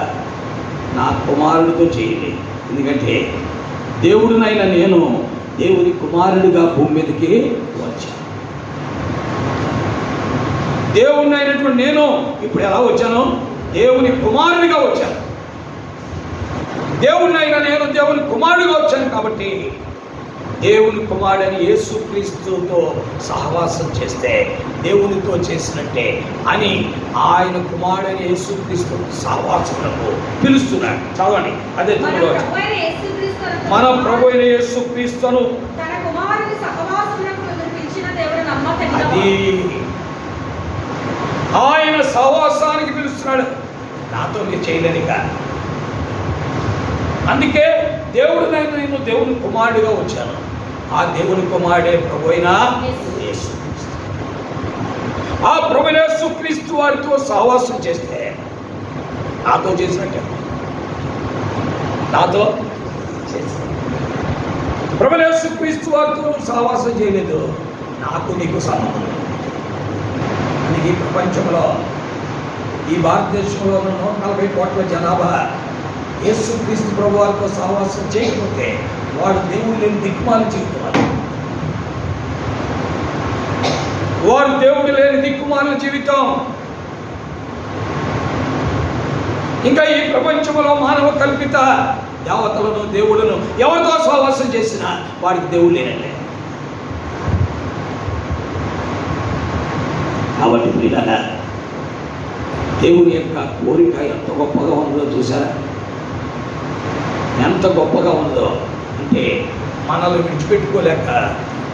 నా కుమారుడితో చేయలేదు. ఎందుకంటే దేవుడినైనా నేను దేవుని కుమారుడిగా భూమి మీదకి వచ్చాను. దేవుడిని అయినటువంటి నేను ఇప్పుడు ఎలా వచ్చాను? దేవుని కుమారుడిగా వచ్చాను. దేవుడిని అయినా నేను దేవుని కుమారుడిగా వచ్చాను. కాబట్టి దేవుని కుమారుడని యేసుక్రీస్తుతో సహవాసం చేస్తే దేవునితో చేసినట్టే అని ఆయన కుమారుడని యేసుక్రీస్తు సహవాసములకు పిలుస్తున్నాడు. చదవండి. అదే మన ప్రభు అయిన యేసుక్రీస్తును అది ఆయన సహవాసానికి పిలుస్తున్నాడు. నాతో మీరు చేయలేనిక. అందుకే దేవుడినైనా నేను దేవుని కుమారుడిగా వచ్చాను. ఆ దేవుని కుమారుడే ప్రభు అయిన యేసుక్రీస్తు. ఆ ప్రభు యేసుక్రీస్తు వారితో సహవాసం చేస్తే నాతో చేసినట్టే. నాతో ప్రభు యేసుక్రీస్తు వారితో సహవాసం చేయలేదు, నాకు నీకు సంబంధం. అందుకే ఈ ప్రపంచంలో, ఈ భారతదేశంలో 140 కోట్ల జనాభా యేసుక్రీస్తు ప్రభు వారితో సహవాసం చేయకపోతే వాడు దేవుడు లేని దిక్కుమాల జీవితం. వాడు దేవుడు లేని దిక్కుమాల జీవితం. ఇంకా ఈ ప్రపంచంలో మానవ కల్పిత దేవతలను, దేవుడును ఎవరితో సహవాసం చేసినా వాడికి దేవుడు లేనండి. కాబట్టి మీరన్నా దేవుని యొక్క కోరిక ఎంత గొప్పగా ఉందో చూసారా? ఎంత గొప్పగా ఉందో అంటే మనల్ని విడిచిపెట్టుకోలేక,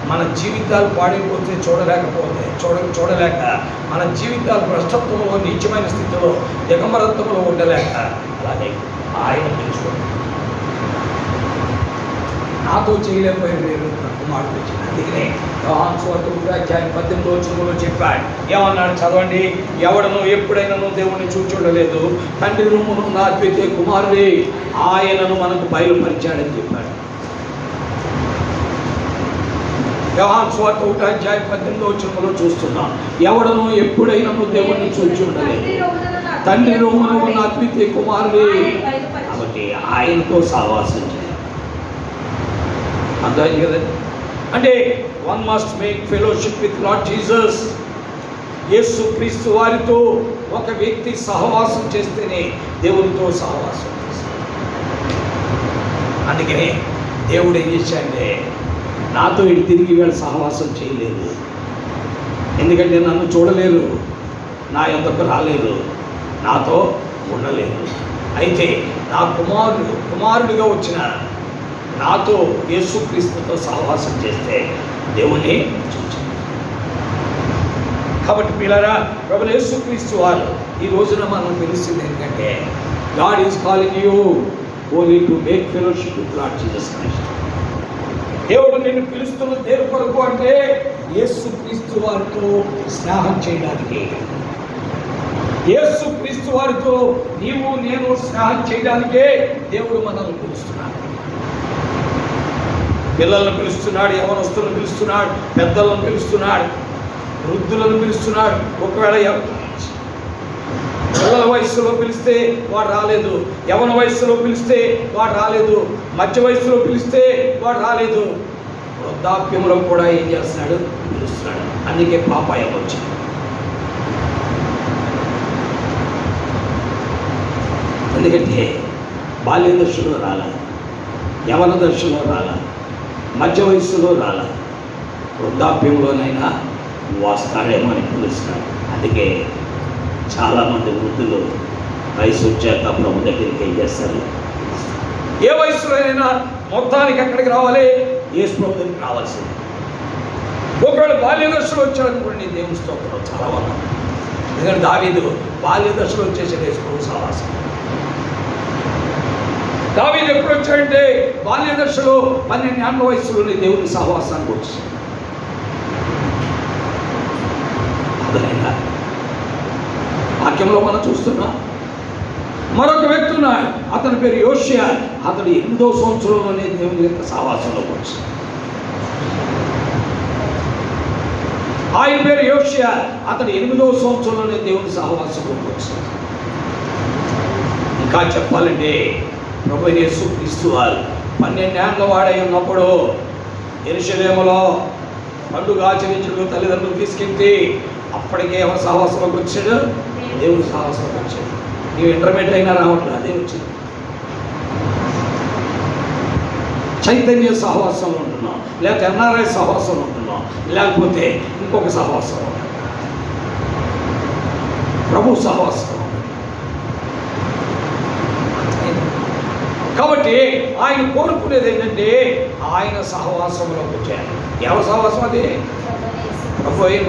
మన జీవితాలు పాడైపోతే చూడలేక మన జీవితాలు భ్రష్టత్వంలో, నీచమైన స్థితిలో, దిగంబరత్వంలో ఉండలేక అలాగే ఆయన పిలుచుకోండి. నాతో చేయలేకపోయారు మీరు నా కుమారుడు వచ్చిన. అందుకనే యోహాను సువార్త 1:18 చెప్పాడు. ఏమన్నాడు చదవండి. ఎవడను ఎప్పుడైనా దేవుణ్ణి చూడలేదు, తండ్రి రూమును నా అద్వితీయ కుమారుడే ఆయనను మనకు బయలుపరిచాడని చెప్పాడు. యోహాను సువార్త 1:18 చూస్తున్నాం. ఎవడను ఎప్పుడైనా దేవుణ్ణి చూచి ఉండలేదు, తండ్రి రూమును ఉన్న అద్వితీయ కుమారుడే. కాబట్టి ఆయనతో సహవాసం చేయాలి. అర్థమైంది కదండి. అంటే one must make fellowship with Lord Jesus. Yesu Kristu వారితో ఒక వ్యక్తి సహవాసం చేస్తేనే దేవునితో సహవాసం చేస్తాడు. అందుకనే దేవుడు ఏం చేశాడంటే, నాతో ఇటు తిరిగి వీళ్ళు సహవాసం చేయలేదు, ఎందుకంటే నన్ను చూడలేరు, నా యొద్దకు రాలేదు, నాతో ఉండలేదు. అయితే నా కుమారుడిగా వచ్చిన నాతో యేసుక్రీస్తుతో సహవాసం చేస్తే దేవుని చూచాను. కాబట్టి పిల్లరా, ప్రభువు యేసుక్రీస్తు వారు ఈ రోజున మనం తెలిసింది ఏంటంటే, God is calling you only to make fellowship with Lord Jesus Christ. దేవుడు నిన్ను పిలుస్తున్న దేని కొరకు అంటే, యేసుక్రీస్తు వారితో స్నేహం చేయడానికి. యేసుక్రీస్తు వారితో నీవు నేను స్నేహం చేయడానికే దేవుడు మనల్ని పిలుస్తున్నాడు. పిల్లలను పిలుస్తున్నాడు, యవనస్తులను పిలుస్తున్నాడు, పెద్దలను పిలుస్తున్నాడు, వృద్ధులను పిలుస్తున్నాడు. ఒకవేళ పిల్లల వయస్సులో పిలిస్తే వాడు రాలేదు, యవన వయస్సులో పిలిస్తే వాడు రాలేదు, మధ్య వయస్సులో పిలిస్తే వాడు రాలేదు, వృద్ధాప్యంలో కూడా ఏం చేస్తున్నాడు? పిలుస్తున్నాడు. అందుకే పాపాయం వచ్చింది. ఎందుకంటే బాల్య దశలో రాలా, యవన దశలో రాలా, మధ్య వయస్సులో రాలా, వృద్ధాప్యంలోనైనా వస్తాడేమో అని పిలుస్తున్నాడు. అందుకే చాలామంది వృద్ధులు వయసు వచ్చాక ప్రభు దగ్గరికి ఏం చేస్తారు? ఏ వయసులో అయినా మొత్తానికి ఎక్కడికి రావాలి? యేసు ప్రభు దగ్గరికి రావాల్సింది. ఒకవేళ బాల్య దశలో వచ్చాడనుకోండి, దేవుని స్తోత్రం చాలా బాగుంది. ఎందుకంటే దావీదు బాల్య దశలో వచ్చేసాడు యేసు ప్రభు సహవాసం. దావీదు ఎప్పుడు వచ్చాడంటే బాల్య దశలో 12 ఏళ్ల వయసులోనే దేవుని సహవాసానికి వచ్చాడు. అదైనా వాక్యంలో మనం చూస్తున్నాం. మరొక వ్యక్తి ఉన్నాడు, అతని పేరు యోషియా. అతడు 8వ సంవత్సరంలోనే దేవుని యొక్క సహవాసంలోకి వచ్చాడు. ఆయన పేరు యోషియా. అతడు 8వ సంవత్సరంలోనే దేవుని సహవాసంలోకి వచ్చాడు. ఇంకా చెప్పాలంటే ప్రభువైన యేసుక్రీస్తు వారు 12 ఏళ్ల వాడై ఉన్నప్పుడు యెరూషలేములో పండుగ ఆచరించడం తల్లిదండ్రులు తీసుకెళ్తే అప్పటికే ఎవరి సహవాసంలోకి వచ్చాడు? దేవుని సహవాసంలోకి వచ్చాడు. నీవు ఇంటర్మీడియట్ అయినా రావట్లేదు, అదే వచ్చింది. చైతన్య సహవాసంలో ఉంటున్నాం, లేకపోతే ఎన్ఆర్ఐ సహవాసంలో ఉంటున్నాం, లేకపోతే ఇంకొక సహవాసం, ప్రభు సహవాసం. కాబట్టి ఆయన కోరుకునేది ఏంటంటే ఆయన సహవాసంలోకి వచ్చారు. ఎవరి సహవాసం అది?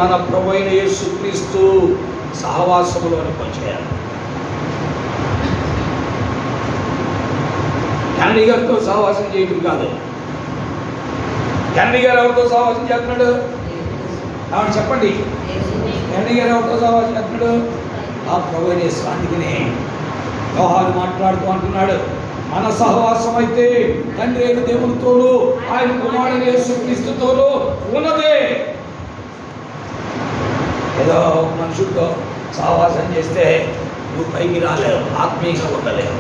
మన ప్రభు అయిన యేసుక్రీస్తు సహవాసంలోనికి వచ్చారు. కెనడీ గారితో సహవాసం చేయడం కాదు. కెనడీ గారు ఎవరితో సహవాసం చేస్తున్నాడు? ఆవిడ చెప్పండి. కెనడీ గారు ఎవరితో సహవాసం చేస్తున్నాడు? ఆ ప్రభు అయిన యేసు. అందుకనే యోహాను మాట్లాడుతూ అంటున్నాడు, మన సహవాసం అయితే తండ్రి అయిన దేవునితోనూ ఆయన కుమారుడైన యేసుక్రీస్తుతోనూ ఉన్నదే. ఏదో మనుషులతో సహవాసం చేస్తే నువ్వు పైకి రాలేవు, ఆత్మీయంగా ఉండలేవు.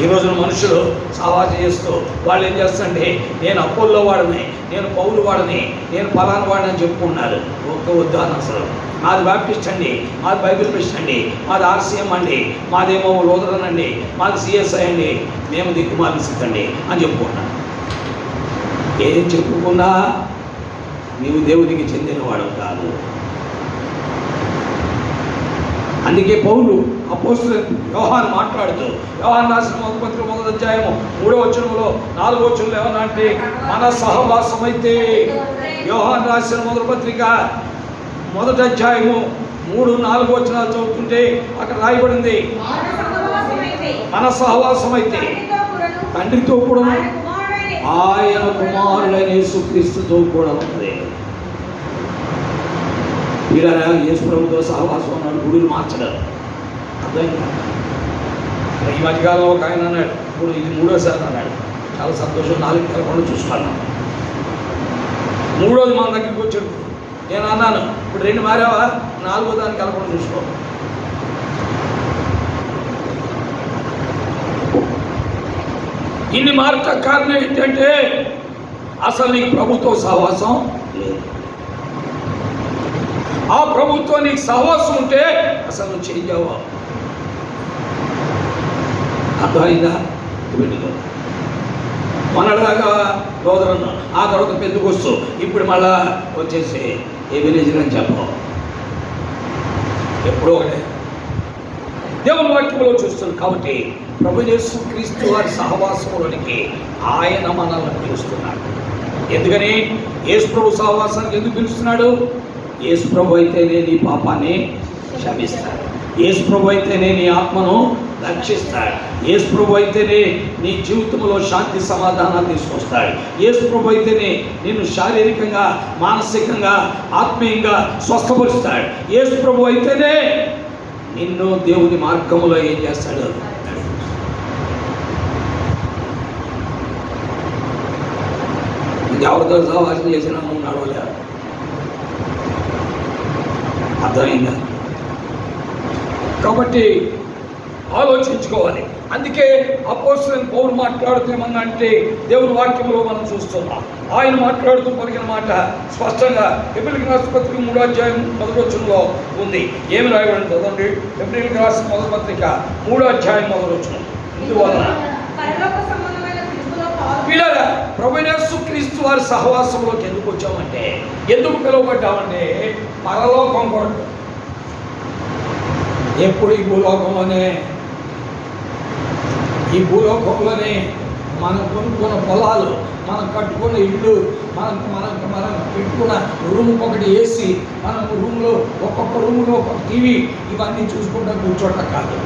ఈ రోజున మనుషులు సహవాసం చేస్తూ వాళ్ళు ఏం చేస్తారంటే, నేను అపోల్లో వాడని, నేను పౌలు వాడని, నేను ఫలానా వాడని అని చెప్పుకున్నారు. ఒక్క ఉదాహరణ, అసలు మాది బాప్టిస్ట్ అండి, మాది బైబిల్ మిషన్ అండి, మాది ఆర్సీఎం అండి, మాదేమో లోదరన్ అండి, మాది సిఎస్ఐ అండి, మేము దిక్కుమాలిస్తుందండి అని చెప్పుకున్నాను. ఏం చెప్పుకున్నా నీవు దేవునికి చెందినవాడు కాదు. అందుకే పౌలు అపోస్తలుడు యోహాను మాట్లాడుతూ, యోహాను రాసిన 1 అధ్యాయము 3వ వచనంలో 4వ వచనంలో ఏమన్నా అంటే, మన సహవాసం అయితే, యోహాను రాసిన 1వ పత్రిక 1వ అధ్యాయము 3, 4 వచనాలు చదువుతుంటే అక్కడ రాయబడింది, మన సహవాసం అయితే తండ్రితో కూడా ఆయన కుమారుడైన యేసుక్రీస్తుతో కూడా ఉన్నది. ఇలా యేసు ప్రభుతో సహవాసం అన్నాడు, గుడిని మార్చడం. అర్థమైందా? ఈ మధ్యకాలంలో ఒక ఆయన అన్నాడు, ఇప్పుడు ఇది 3వసారి అన్నాడు. చాలా సంతోషం, 4 కలకుండా చూసుకున్నాను. 3వది మన దగ్గరికి వచ్చాడు. నేను అన్నాను, ఇప్పుడు 2 మారావా, 4వ దాన్ని కలకుండా చూసుకో. ఇన్ని మార్చ కారణం ఏంటంటే అసలు నీకు ప్రభుత్వ సహవాసం లేదు. ఆ ప్రభుత్వం నీకు సహవాసం ఉంటే అసలు నువ్వు చేంజ్ అవ్వవు. అర్థమైందా? మొన్నటిదాకా సోదరన్న, ఆ తర్వాత పెద్దకొస్తూ, ఇప్పుడు మళ్ళా వచ్చేసి ఏ విలేజ్ అని చెప్పవు. ఎప్పుడో ఒకటే దేవుని వాక్యంలో చూస్తుంది. కాబట్టి ప్రభు యేసుక్రీస్తు వారి సహవాసంలోనికి ఆయన మనల్ని పిలుస్తున్నాడు. ఎందుకని? యేసు ప్రభు సహవాసానికి ఎందుకు పిలుస్తున్నాడు? యేసు ప్రభు అయితేనే నీ పాపాన్ని క్షమిస్తాడు. యేసు ప్రభు అయితేనే నీ ఆత్మను రక్షిస్తాడు. యేసు ప్రభు అయితేనే నీ జీవితంలో శాంతి సమాధానాలు తీసుకొస్తాడు. యేసు ప్రభు అయితేనే నిన్ను శారీరకంగా, మానసికంగా, ఆత్మీయంగా స్వస్థపరుస్తాడు. యేసు ప్రభు అయితేనే నిన్ను దేవుని మార్గంలో ఏం చేస్తాడు? ఎవరితో సహవాసం చేసినా నువ్వు నడవలే. అర్థమైందా? కాబట్టి ఆలోచించుకోవాలి. అందుకే అపోస్తలుడైన పౌలు మాట్లాడుతూ ఏమన్నంటే, దేవుని వాక్యంలో మనం చూస్తున్నాం. ఆయన మాట్లాడుతూ పలికిన మాట స్పష్టంగా హెబ్రీయులకు రాసిన పత్రిక 3వ అధ్యాయం 1వ వచనంలో ఉంది. ఏమి రాయబడింది చదవండి. హెబ్రీయులకు రాసిన మొదటి పత్రిక 3వ అధ్యాయం 1వ వచనం. ఇందువలన పిల్లరా, ప్రభువైన యేసుక్రీస్తు వారి సహవాసంలోకి ఎందుకు వచ్చామంటే, ఎందుకు పిలువబడ్డామంటే పరలోకం కొరకు. ఎప్పుడు ఈ భూలోకంలోనే మనం కొనుక్కున్న పొలాలు, మనం కట్టుకున్న ఇల్లు, మనం పెట్టుకున్న రూమ్ ఒకటి వేసి, మనం రూమ్లో ఒక్కొక్క రూమ్లో ఒక టీవీ, ఇవన్నీ చూసుకుంటూ కూర్చోటం కాదు.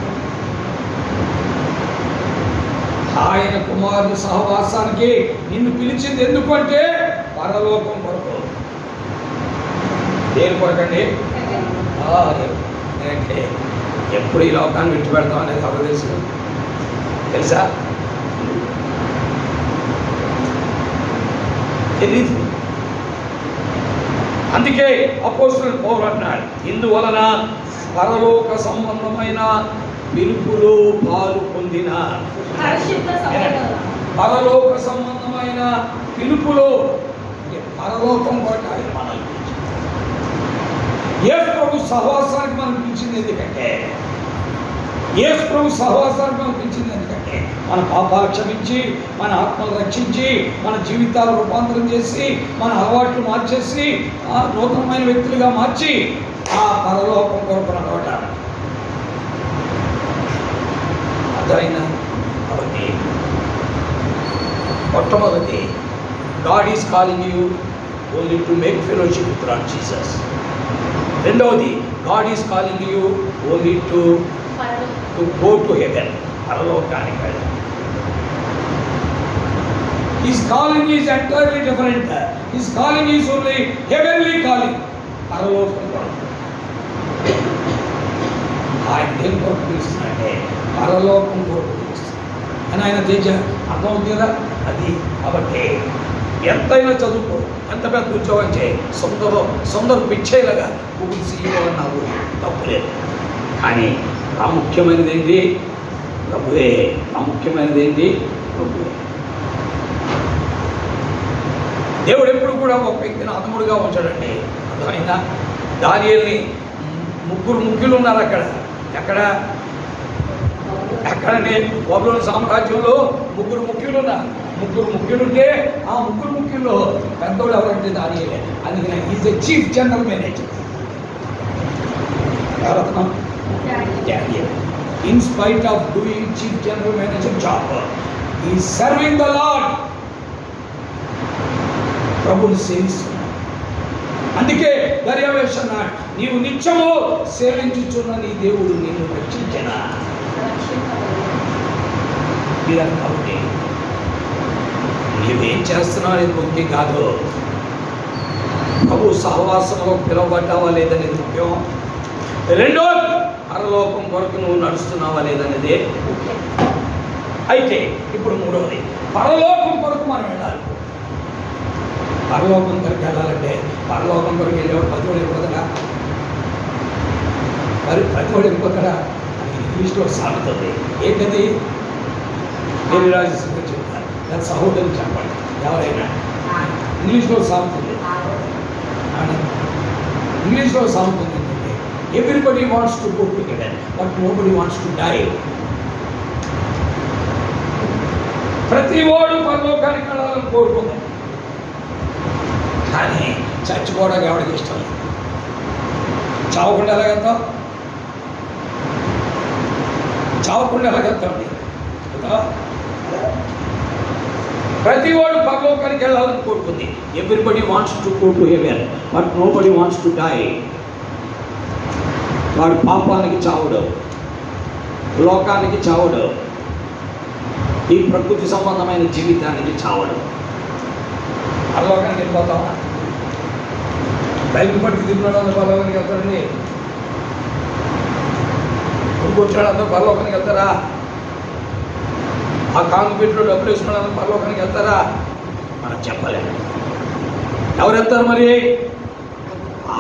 ఆయన కుమారుడు సహవాసానికి నిన్ను పిలిచింది ఎందుకంటే పరలోకం కొరకు. దేని కొరకండి? అంటే ఎప్పుడు ఈ లోకాన్ని విడిచిపెడతాం అనేది ఎవరు తెలుసా? తెలీదు. అందుకే అపోస్తలుడైన పౌలు అన్నాడు, ఇందువలన పరలోక సంబంధమైన పిలుపులో పాలు పొందిన, పరలోక సంబంధమైన పిలుపులో, పరలోకం కొరకు ఆయన మనల్ని యేసు ప్రభు సహవాసానికి మనం పిలిచింది. ఎందుకంటే యేసు ప్రభు సహవాసానికి మనం పిలిచింది ఎందుకంటే మన పాపాలు క్షమించి, మన ఆత్మలు రక్షించి, మన జీవితాలు రూపాంతరం చేసి, మన అలవాట్లు మార్చేసి, నూతనమైన వ్యక్తులుగా మార్చి ఆ పరలోకం కొరకు నడవట. అర్థమైనా? కాబట్టి మొట్టమొదటి, God is calling you only to make fellowship with Lord Jesus. రెండవది, God is calling you only to go to heaven, పరలోకానికి వెళ్ళాలి. His calling is entirely different. His calling is only heavenly calling. పరలోకం కొరకు. ఆయన దేని కొరకు పిలుస్తున్నాడే? పరలోకం కొరకు పిలుస్తున్నాడు. అని ఆయన తేజ అర్థమవుతుంది కదా అది. కాబట్టి ఎంతైనా చదువుకో, ఎంత పెద్ద ఉద్యోగం చేయి, సొందర పిచ్చేలాగా గూగుల్ CEO అన్నావు, తప్పులేదు. కానీ ప్రాముఖ్యమైనది ఏంటి? ప్రభువే. ప్రాముఖ్యమైనది ఏంటి? ప్రభువే. దేవుడు ఎప్పుడు కూడా ఒక వ్యక్తిని ఆత్ముడుగా ఉంచాడండి. అర్థమైందా? దానియేలుని ముగ్గురు ఉన్నారు అక్కడ. ఎక్కడండి? బబులోను సామ్రాజ్యంలో ముగ్గురు ముఖ్యులుంటే ఆ ముఖ్యుల్లో పెద్దోడు ఎవరంటే దానియేలే. అందుకని is a chief general manager. ఎవరన్నా? In spite of doing chief general manager job, he serving the Lord. ప్రభుని సేవిస్తున్నాడు. అందుకే దర్యావేశం, నీవు నిత్యము సేవించుచున్న నీ దేవుడు నిన్ను రక్షించనా. కాబట్టి నీవేం చేస్తున్నావు అనేది ముఖ్యం కాదు. ప్రభు సహవాసంలో పిలువబడ్డావా లేదనేది ముఖ్యం. రెండో పరలోకం కొరకు నువ్వు నడుస్తున్నావా లేదనేదే ముఖ్యం. అయితే ఇప్పుడు మూడవది, పరలోకం కొరకు మనం వెళ్ళాలి. పరలోకం కొరకు వెళ్ళాలంటే పరలోకం కొరకు వెళ్ళేవాడు ప్రతివాడు వెళ్ళిపోతాడా? మరి ప్రతివాడు వెళ్ళిపోతాడా? అది ఇంగ్లీష్లో సాగుతుంది. ఏంటది? నేను రాజేశ్వరి చెప్తాను, దాని సహోదరులు చెప్పండి. ఎవరైనా ఇంగ్లీష్లో సాగుతుంది. ఇంగ్లీష్లో సాగుతుంది ఏంటంటే everybody wants to go to heaven but nobody wants to die. ప్రతి వాడు పరలోకానికి వెళ్ళాలని కోరుకుందాం, కానీ చచ్చిపోవడానికి ఎవరికి ఇష్టం లేదు. చావకుండా ఎలాగెళ్తాం? చావకుండా ఎలాగెళ్తాం? ప్రతి వాడు పరలోకానికి వెళ్ళాలని కోరుకుంది. Everybody wants to go to heaven but nobody wants to die. వాడు పాపానికి చావడు, లోకానికి చావడు, ఈ ప్రకృతి సంబంధమైన జీవితానికి చావడు. పరలోకానికి వెళ్ళిపోతావా? బైబిల్ పట్టుకు తిరుగుతున్నాడు పరలోకానికి వెళ్తారండి. కూర్చోడు అందరూ పరలోకానికి వెళ్తారా? ఆ కాంగు పెట్టిలో డబ్బులు వేసుకున్న అందరూ పరలోకానికి వెళ్తారా? మనం చెప్పలేము. ఎవరు వెళ్తారు మరి?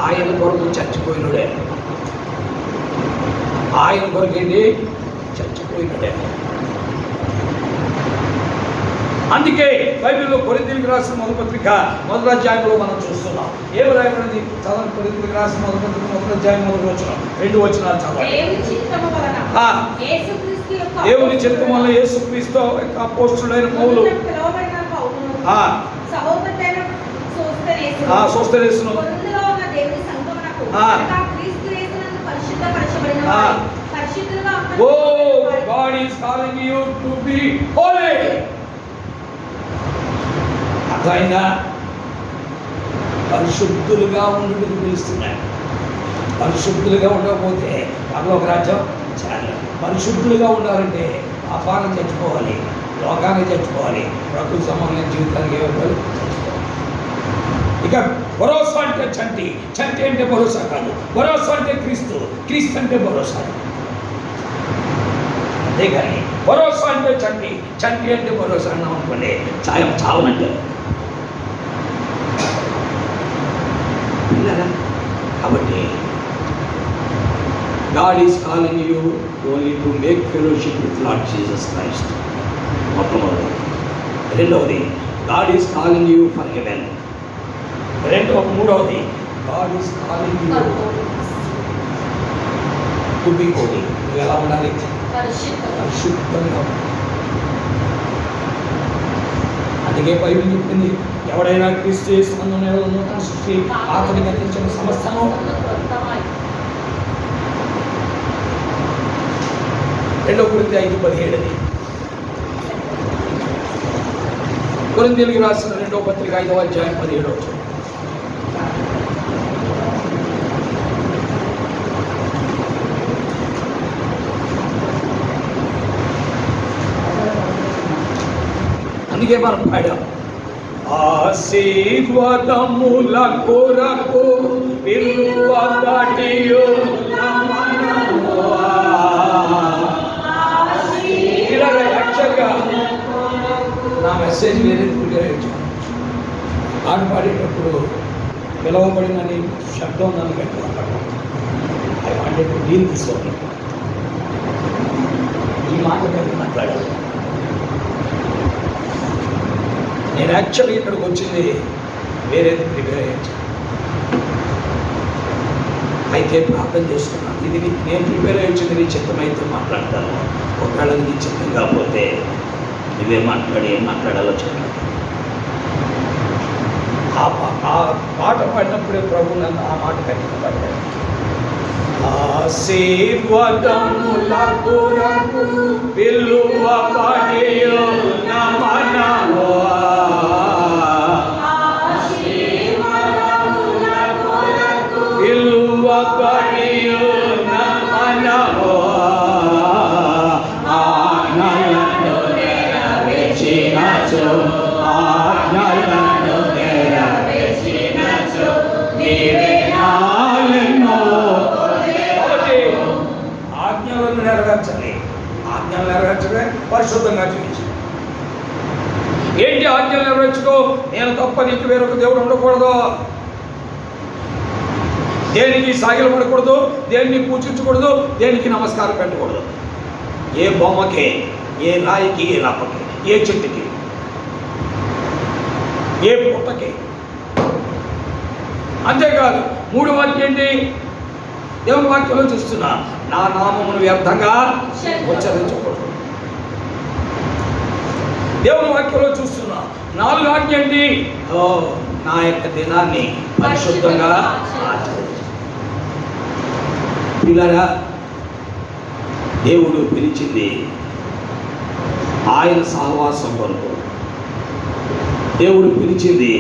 ఆయన కొరకు చచ్చిపోయినడే. ఆయన కొరకు ఏంటి? చచ్చిపోయినడే. అందుకే బైబిల్లో కొరింథీయులకు రాసిన మొదటి పత్రిక 1వ అధ్యాయంలో మనం చూస్తున్నాం. ఏమి రాయబడింది? చదవండి. కొరింథీయులకు రాసిన మొదటి పత్రిక 1వ అధ్యాయం 1వ వచనం, 2 వచనాలు చదవండి. దేవుని చిత్తము వలన యేసుక్రీస్తు అపోస్తలుడైన పౌలు సోస్తనేసును God is calling you to be holy. అర్థమైందా? పరిశుద్ధులుగా ఉండేందుకు పిలుస్తున్నాడు. పరిశుద్ధులుగా ఉండకపోతే పరలోక రాజ్యం చేరలేదు. పరిశుద్ధులుగా ఉండాలంటే పాపాన్ని చచ్చిపోవాలి, లోకాన్ని చచ్చిపోవాలి, ప్రకృతి సంబంధమైన జీవితానికి ఏమైపోవాలి, చచ్చిపోవాలి. ఇక భరోసా అంటే చంటి, చంటి అంటే భరోసా కాదు. భరోసా అంటే క్రీస్తు, క్రీస్తు అంటే భరోసా. అంతేగాని భరోసా అంటే చంటి, చంటి అంటే భరోసా అన్నాం అనుకోండి, చావనంటే. కాబట్టి God is calling you only to make fellowship with Lord Jesus Christ. మొట్టమొదటి. రెండవది, God is calling you for heaven. మూడవది, God is calling you to be holy. నువ్వు ఎలా ఉండాలి? పరిశుద్ధంగా. అందుకే బైబిల్ చెప్పింది, ఎవడైనా క్రీస్తు యేసునందు నూతన సృష్టి, అతనికి గతించిన సమస్తము. రెండవ కొరింథీ 5:17. కొరింథీయులకు రాసిన 2వ పత్రిక 5వ అధ్యాయం 17వ వచనం. అందుకే మనం పాడాం, ఆశీర్వాదముల కొరకు పిలువబడియు యాక్చువల్గా నా మెసేజ్ వేరే పాట పాడేటప్పుడు పిలవబడినని శబ్దం నన్ను గట్టిగా I wanted to deal this only. ఈ మాట కలిగి మాట్లాడాలి. నేను యాక్చువల్గా ఇక్కడికి వచ్చింది వేరేది ప్రిపేర్ అయ్యాను. అయితే ప్రార్థన చేసుకున్నాను, ఇది నేను ప్రిపేర్ అయ్యి వచ్చింది నీ చిత్తమైతే మాట్లాడతాను, ఒకవేళ నీ చిత్తం కాకపోతే నువ్వే మాట్లాడి ఏం మాట్లాడాలో చెప్పాను. ఆ పాట పాడినప్పుడే ప్రభు నన్ను ఆ మాట ఖచ్చితంగా పడ్డాడు. ఆశీర్వాదముల కొరకు పిలువబడియు మనము, పిలువబడియు మనము, ఆజ్ఞలను నెరవేర్చినచో ఆజ్ఞలను నెరవేర్చినచో నీవే నాలెన్నో. కాబట్టి ఆజ్ఞలను నెరవేర్చాలి. ఆజ్ఞలు నెరవేర్చడే పరిశుద్ధంగా జీవించాలి. ఏంటి ఆజ్ఞలు నెరవేర్చుకో? నేను తప్ప నీకు వేరొక దేవుడు ఉండకూడదు, దేనికి సాగిలు పడకూడదు, దేన్ని పూజించకూడదు, దేనికి నమస్కారం పెట్టకూడదు. ఏ బొమ్మకి, ఏ రాయికి, ఏ రప్పకి, ఏ చెట్టుకి, ఏ పుట్టకి. అంతేకాదు మూడు వాక్యం ఏంటి? దేవుని వాక్యంలో చూస్తున్నా, నా నామమును వ్యర్థంగా ఉచ్చరించకూడదు. దేవుని వాక్యంలో చూస్తున్నా. నాలుగు ఆజ్ఞ ఏంటి? నా యొక్క దినాన్ని పరిశుద్ధంగా ఆచరించాలి. పిల్లరా, దేవుడు పిలిచింది ఆయన సహవాసం కొరకు, దేవుడు పిలిచింది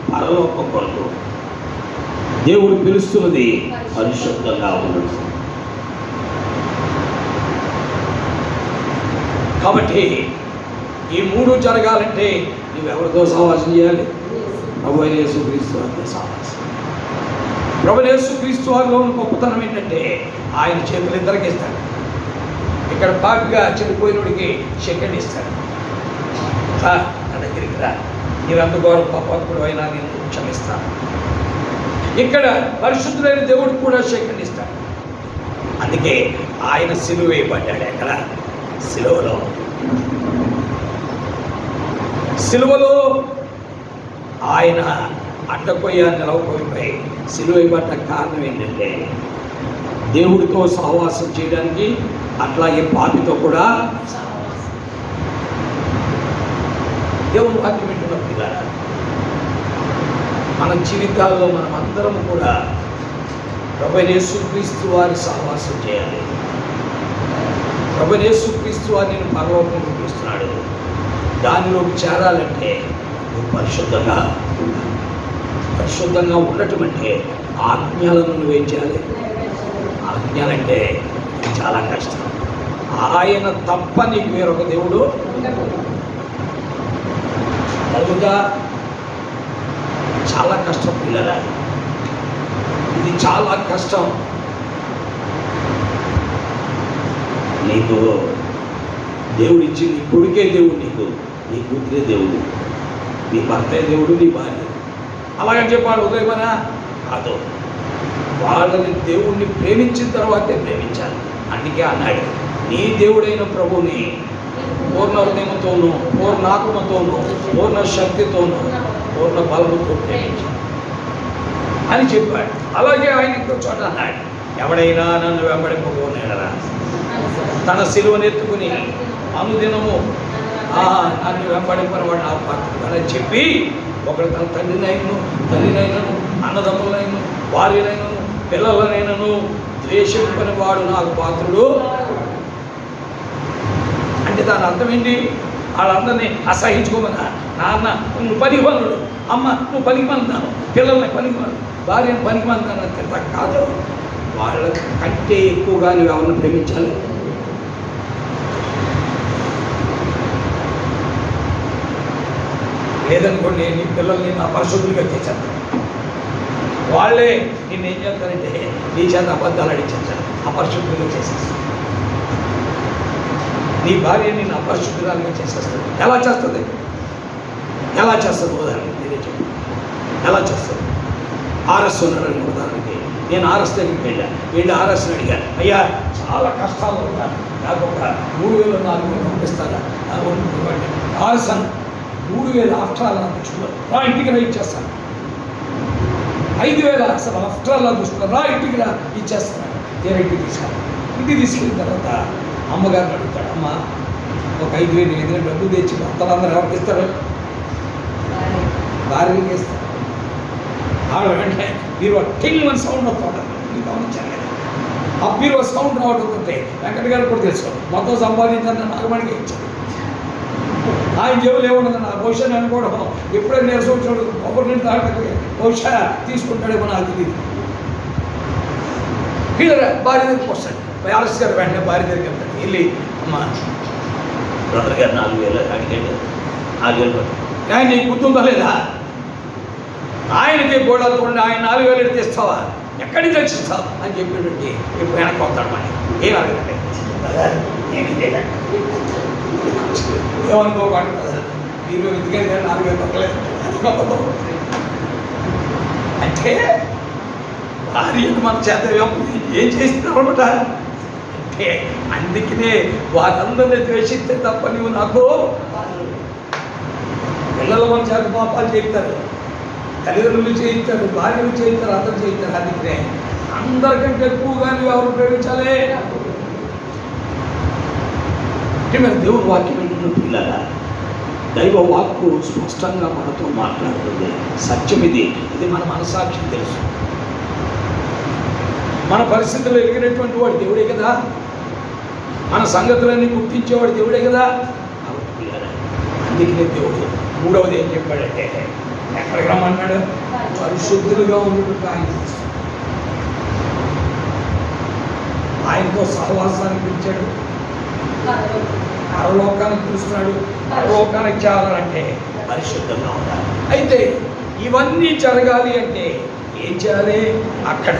పరలోకం కొరకు, దేవుడు పిలుస్తున్నది పరిశుద్ధంగా ఉండదు. కాబట్టి ఈ మూడు జరగాలంటే నువ్వెవరితో సహవాసం చేయాలి? ప్రభువైన యేసుక్రీస్తు వారితో సహవాసం. ప్రభువైన యేసుక్రీస్తు వారిలో ఉన్న గొప్పతనం ఏంటంటే ఆయన చేతులు ఇద్దరికి ఇస్తాడు. ఇక్కడ పాపిగా చనిపోయినోడికి సెకండ్ ఇస్తాడు. నా దగ్గరికి రా, నీరంత ఘోర పాపాత్ముడు అయినా నేను క్షమిస్తాను. ఇక్కడ పరిశుద్ధులైన దేవుడికి కూడా సెకండ్ ఇస్తాడు. అందుకే ఆయన సిలువ వేయబడ్డాడు. ఎక్కడ? సిలువలో. సిలువలో ఆయన అడ్డపోయా నిలవపోయిపోయి సిలువ వేయబడ్డ కారణం ఏంటంటే దేవుడితో సహవాసం చేయడానికి, అట్లాగే పాపితో కూడా. దేవుని వాక్యం ఏంటంటే మన జీవితాల్లో మనం అందరం కూడా ప్రభువైన యేసుక్రీస్తు వారి సహవాసం చేయాలి. ప్రభువైన యేసుక్రీస్తు వారు నేను పరలోకం చూపిస్తున్నాడు. దానిలోకి చేరాలంటే నువ్వు పరిశుద్ధంగా ఉండాలి. పరిశుద్ధంగా ఉండటం అంటే ఆజ్ఞలను నువ్వేం చేయాలి? ఆజ్ఞలంటే చాలా కష్టం. ఆయన తప్ప నీకు వేరొక దేవుడు కలుగుతా? చాలా కష్టం పిల్లరా, ఇది చాలా కష్టం. నీకు దేవుడు ఇచ్చి నీ కొడుకే దేవుడు, నీ కూతురే దేవుడు, నీ భర్తే దేవుడు, నీ భార్య. అలాగని చెప్పాడు ఉదయమనా? కాదు. వాళ్ళని దేవుణ్ణి ప్రేమించిన తర్వాతే ప్రేమించాలి. అందుకే అన్నాడు, నీ దేవుడైన ప్రభువుని పూర్ణ హృదయంతోనూ, పూర్ణ ఆత్మతోనూ, పూర్ణ శక్తితోనూ, పూర్ణ బలముతో ప్రేమించాలి అని చెప్పాడు. అలాగే ఆయన ఇంకో చోట అన్నాడు, ఎవడైనా నన్ను వెంబడింపబోనేడరా తన సిలువను ఎత్తుకుని అనుదినము నన్ను వెంబడింపని వాడు నా పాత్రుడు అని చెప్పి, ఒకడు తన తల్లినైనను అన్నదమ్ములైనను భార్యనైనను పిల్లలనైనను ద్వేషింపని వాడు నాకు పాత్రుడు. అంటే దాని అర్థం ఏంటి? వాళ్ళందరినీ అసహించుకోమన్నా. నాన్న నువ్వు పనికిమానుడు, అమ్మ నువ్వు పనికిమానుతాను, పిల్లల్ని పనికిమాను, భార్యను పనికిమానుతాను అంటే కాదు. వాళ్ళ కంటే ఎక్కువగా నువ్వు ఎవరిని ప్రేమించాలి? లేదనుకోండి, నీ పిల్లల్ని నా పరిశుద్ధులుగా చేశాను, వాళ్ళే నేను ఏం చేస్తానంటే నీ చేత అబద్ధాలు అడిచేస్తాను, అపరిశుద్ధులుగా చేసేస్తాను. నీ భార్య నేను అపరిశుద్ధురాలుగా చేసేస్తాను. ఎలా చేస్తుంది? ఎలా చేస్తుంది? ఉదాహరణకి నేనే చెప్పి ఎలా చేస్తుంది? ఆర్ఎస్ ఉన్నాడని ఉదాహరణకి నేను ఆర్ఎస్ దగ్గరికి వెళ్ళి ఆర్ఎస్ని అడిగాను, అయ్యా చాలా కష్టాలు ఉంటాను, నాకు ఒక 3,000 4,000 పంపిస్తారా? ఆర్ఎస్ అన్న 3,000 ఆఫ్టర్ ఆల్ చూసుకున్నాను, రా ఇంటికి రా ఇచ్చేస్తాను. 5,000 అసలు ఆఫ్టర్ ఆల్ చూసుకున్నాను, రా ఇంటికి రా ఇచ్చేస్తాను. నేను ఇంటికి తీసుకెళ్ళిన తర్వాత అమ్మగారిని అడుగుతాడు, అమ్మ ఒక 5,000 ఏదైనా డబ్బు తెచ్చి భర్తలందరూ ఎవరికి ఇస్తారు? భార్యకి ఇస్తారు. ఆవిడ వెంటనే మీరు టింగ్ సౌండ్ వస్తుంటారు, మీకు గమనించాను కదా. ఆ మీరు సౌండ్ రావడంతో వెంకట గారు కూడా తెలుసు, మొత్తం సంపాదించాలని నాగమణికి ఇచ్చాడు. ఆయన జేబులు ఏముండదు నా బహుశా అనుకోవడం, ఎప్పుడైనా నీరసం వచ్చినప్పుడు కొబ్బరి నీళ్ళు తాగడానికి బహుశా తీసుకుంటాడేమో నాకు తెలియదు. వీళ్ళ భార్య దగ్గరికి వస్తాడు, ఆర్ఎస్ గారు వెంటనే భార్య దగ్గరికి వెళ్తాడు. వెళ్ళి అమ్మ బ్రదర్ గారు 4,000 అడిగాడు, 4,000 పట్టు ఆయన నీకు గుర్తుందా లేదా? ఆయనకి గోడలు ఉండి ఆయన 4,000 ఎడితే ఇస్తావా? ఎక్కడి నుంచి తెచ్చిస్తావు అని చెప్పేటండి. ఇప్పుడు వెనక్కి వస్తాడు మరి ఏం అడగండి ఏమనుకోకండి కదా, మీరు ఎందుకంటే 4,000 తగ్గలేదు అంటే భార్యకు మన చేత ఏం చేస్తున్నావు అనమాట. అంటే అందుకనే వారందరినీ ద్వేషిస్తే తప్ప నువ్వు నాకు పిల్లల మన చేత పాపాలు చేయిస్తారు, తల్లిదండ్రులు చేయిస్తారు, భార్యలు చేయిస్తారు, అందరూ చేయిస్తారు. అందుకనే అందరికంటే ఎక్కువగా నువ్వు ఎవరు ప్రేమించాలి అంటే మరి దేవుని వాక్యం వింటున్న పిల్లల దైవ వాక్కు స్పష్టంగా మనతో మాట్లాడుతుంది. సత్యం ఇది మన మనసాక్షి తెలుసు. మన పరిస్థితుల్లో ఎదిగినటువంటి వాడు దేవుడే కదా, మన సంగతులన్నీ గుర్తించేవాడు దేవుడే కదా. అందుకనే దేవుడు మూడవది ఏం చెప్పాడంటే ఎక్కడికి రమ్మన్నాడు? పరిశుద్ధులుగా ఉన్నట్టు ఆయనతో సహవాసానికి పిలిచాడు, పరలోకానికి పిలుస్తున్నాడు. పరలోకానికి చేరాలంటే పరిశుద్ధంగా ఉండాలి. అయితే ఇవన్నీ జరగాలి అంటే ఏం చేయాలి? అక్కడ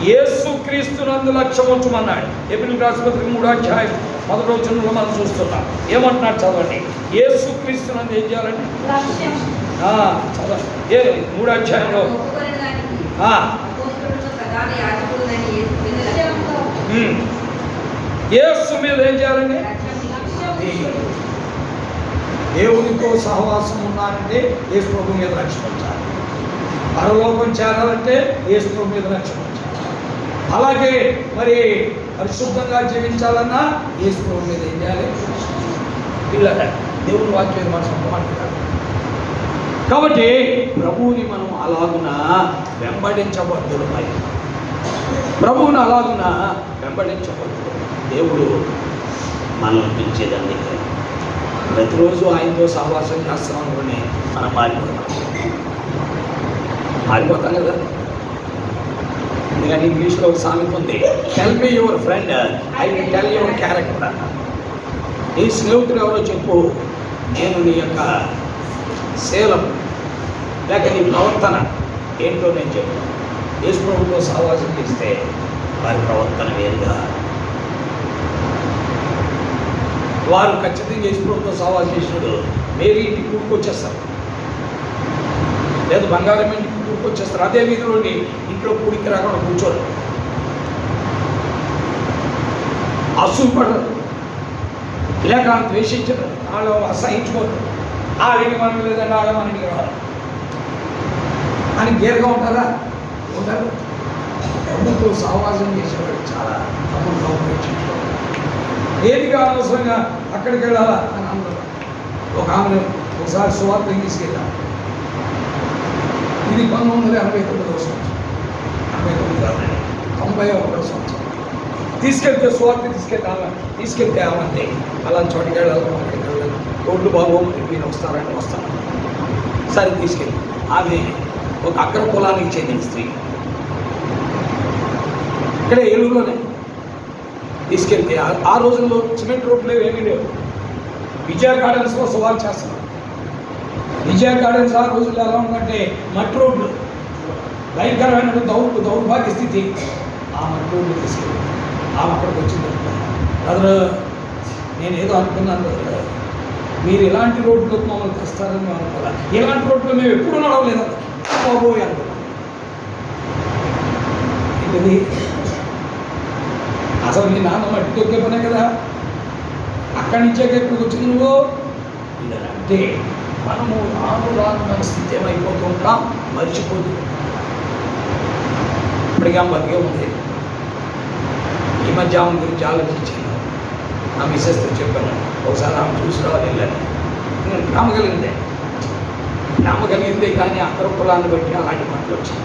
యేసుక్రీస్తునందు లక్ష్యం ఉంచమన్నాడు. ఎబ్రిల్ రాసిన 3వ అధ్యాయం 1వ వచనంలో మనం చూస్తున్నాం. ఏమంటున్నాడు చదవండి. యేసుక్రీస్తునందు ఏం చేయాలండి? చదవండి 3వ అధ్యాయంలో యేసు మీద ఏం చేయాలండి? దేవునితో సహవాసం ఉన్నారంటే యేసు ప్రభు మీద లక్ష్యం ఉంచాలి. పరలోకం చేరాలంటే యేసు ప్రభు మీద లక్ష్యం ఉంచాలి. అలాగే మరి పరిశుద్ధంగా జీవించాలన్నా యేసు ప్రభు మీద ఏం చేయాలి? పిల్లల దేవుని వాక్యం మన సొంతమంటారు. కాబట్టి ప్రభువుని మనం అలాగున వెంబడించబద్దులమై, ప్రభువుని అలాగున వెంబడించబద్దు. దేవుడు మనల్ని పిలిచేదాన్ని ప్రతిరోజు ఆయనతో సహవాసం చేస్తాం అనుకుని మనం మారిపోతాం కదా. ఎందుకంటే ఇంగ్లీష్లో ఒక సామెత ఉంది, tell me your friend I will tell your character. నీ స్నేహితుడు ఎవరో చెప్పు, నేను నీ యొక్క శీలం లేక నీ ప్రవర్తన ఏంటో నేను చెప్పాను. యేసు ప్రభువుతో సహవాసం చేస్తే వారి ప్రవర్తన వేరుగా, వారు ఖచ్చితంగా యేసు ప్రభువుతో సహవాసం చేసినప్పుడు మేరీ ఇంటికి కూడుకొచ్చేస్తారు, లేదు బంగారం ఇంటికి కూడుకొచ్చేస్తారు. అదే వీధిలోని ఇంట్లో కూడికి రాకుండా కూర్చోరు, అసూపడరు, లేక ద్వేషించరు, వాళ్ళు అసహించుకోరు. ఆడికి మనం లేదంటే ఆడ మన ఇంటికి రావాలి అని గేరుగా ఉంటారా? ఉంటారు. ప్రభుత్వ సహవాసం చేసేవాడు చాలా ప్రభుత్వం ఉపేక్షించుకోవాలి. ఏదిగా అనవసరంగా అక్కడికి వెళ్ళాలా అని అందరూ. ఒక ఆమె ఒకసారి సువార్త తీసుకెళ్ళాం. ఇది 1989వ సంవత్సరం, 91వ సంవత్సరం. తీసుకెళ్తే సువార్త తీసుకెళ్తే ఆమె అలాంటి చోటుకి వెళ్ళాలి, అక్కడికి వెళ్ళాలి, రోడ్లు బాబు మీరు వస్తారంటే వస్తాను. సరే తీసుకెళ్ళి ఆమె ఒక అగ్ర కులానికి చెందిన స్త్రీ, ఇక్కడ ఏలూరులోనే తీసుకెళ్తే ఆ రోజుల్లో సిమెంట్ రోడ్లు ఏమీ లేవు. విజయ గార్డెన్స్లో సువార్త చేస్తున్నాం. విజయ గార్డెన్స్ ఆ రోజుల్లో ఎలా ఉందంటే మట్టి రోడ్లు, భయంకరమైన దౌర్భాగ్య స్థితి. ఆ మట్టి రోడ్లు తీసుకెళ్ళి ఆమె అక్కడికి వచ్చింది. బ్రదర్ నేను ఏదో అనుకున్నాను, మీరు ఇలాంటి రోడ్లు మమ్మల్ని తెస్తారని మేము అనుకోవాలి. ఇలాంటి రోడ్లు మేము ఎప్పుడు నడవలేదు బాబోయ్ అనుకున్నాం. ఏంటిది? అసలు మీ నాన్న మట్టి తొక్కే పనే కదా, అక్కడి నుంచే ఎక్కడికి వచ్చింది నువ్వు అంటే మనము రాను స్థితి ఏమైపోతూ ఉంటాం, మర్చిపోతూ ఇప్పటికీ ఆమె బతికే ఉంది. ఈ మధ్య ఆమె గురించి ఆలోచించాను. నా మిస్సెస్తో చెప్పాను, ఒకసారి ఆమె చూసి రావాలి వెళ్ళాను. నేను నమ్మగలిగిందే కానీ అక్కడ కులాన్ని బట్టి అలాంటి మాటలు వచ్చాయి.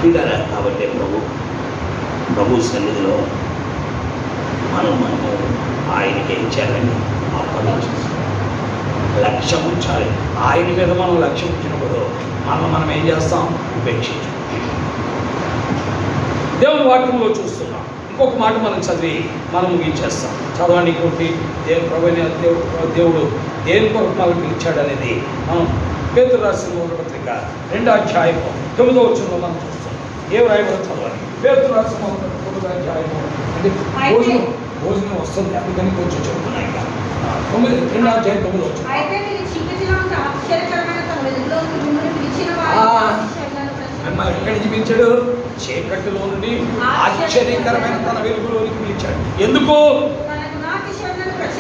ఇదారా కాబట్టి ప్రభు సన్నిధిలో మనము ఆయనకి ఏం చేయాలని అప్పగించాలి, లక్ష్యం ఉంచాలి. ఆయన మీద మనం లక్ష్యం ఉంచినప్పుడు మనం ఏం చేస్తాం? ఉపేక్షించాం. దేవుని వాక్యంలో చూస్తున్నాం. ఇంకొక మాట మనం చదివి మనం ముగించేస్తాం. చదవండి ఇంకోటి. దేవుడు దేని కొరకు మనల్ని పిలిచాడు అనేది మనం పేతురు రాసిన మొదటి పత్రిక 2వ అధ్యాయము 9వ వచనంలో మనం చూస్తాం. ఏం రాయబడి చదవాలి? పేతురు రాసిన మొదటి 9వ అధ్యాయము అంటే భోజనం వస్తుంది, అందుకని కొంచెం చెప్తున్నాయి. 2వ అధ్యాయం 9వ వచనం. మిమ్మల్ని ఎక్కడి నుంచి పిలిచాడు? చీకటిలో నుండి ఆశ్చర్యకరమైన తన వెలుగులోనికి పిలిచాడు. ఎందుకు?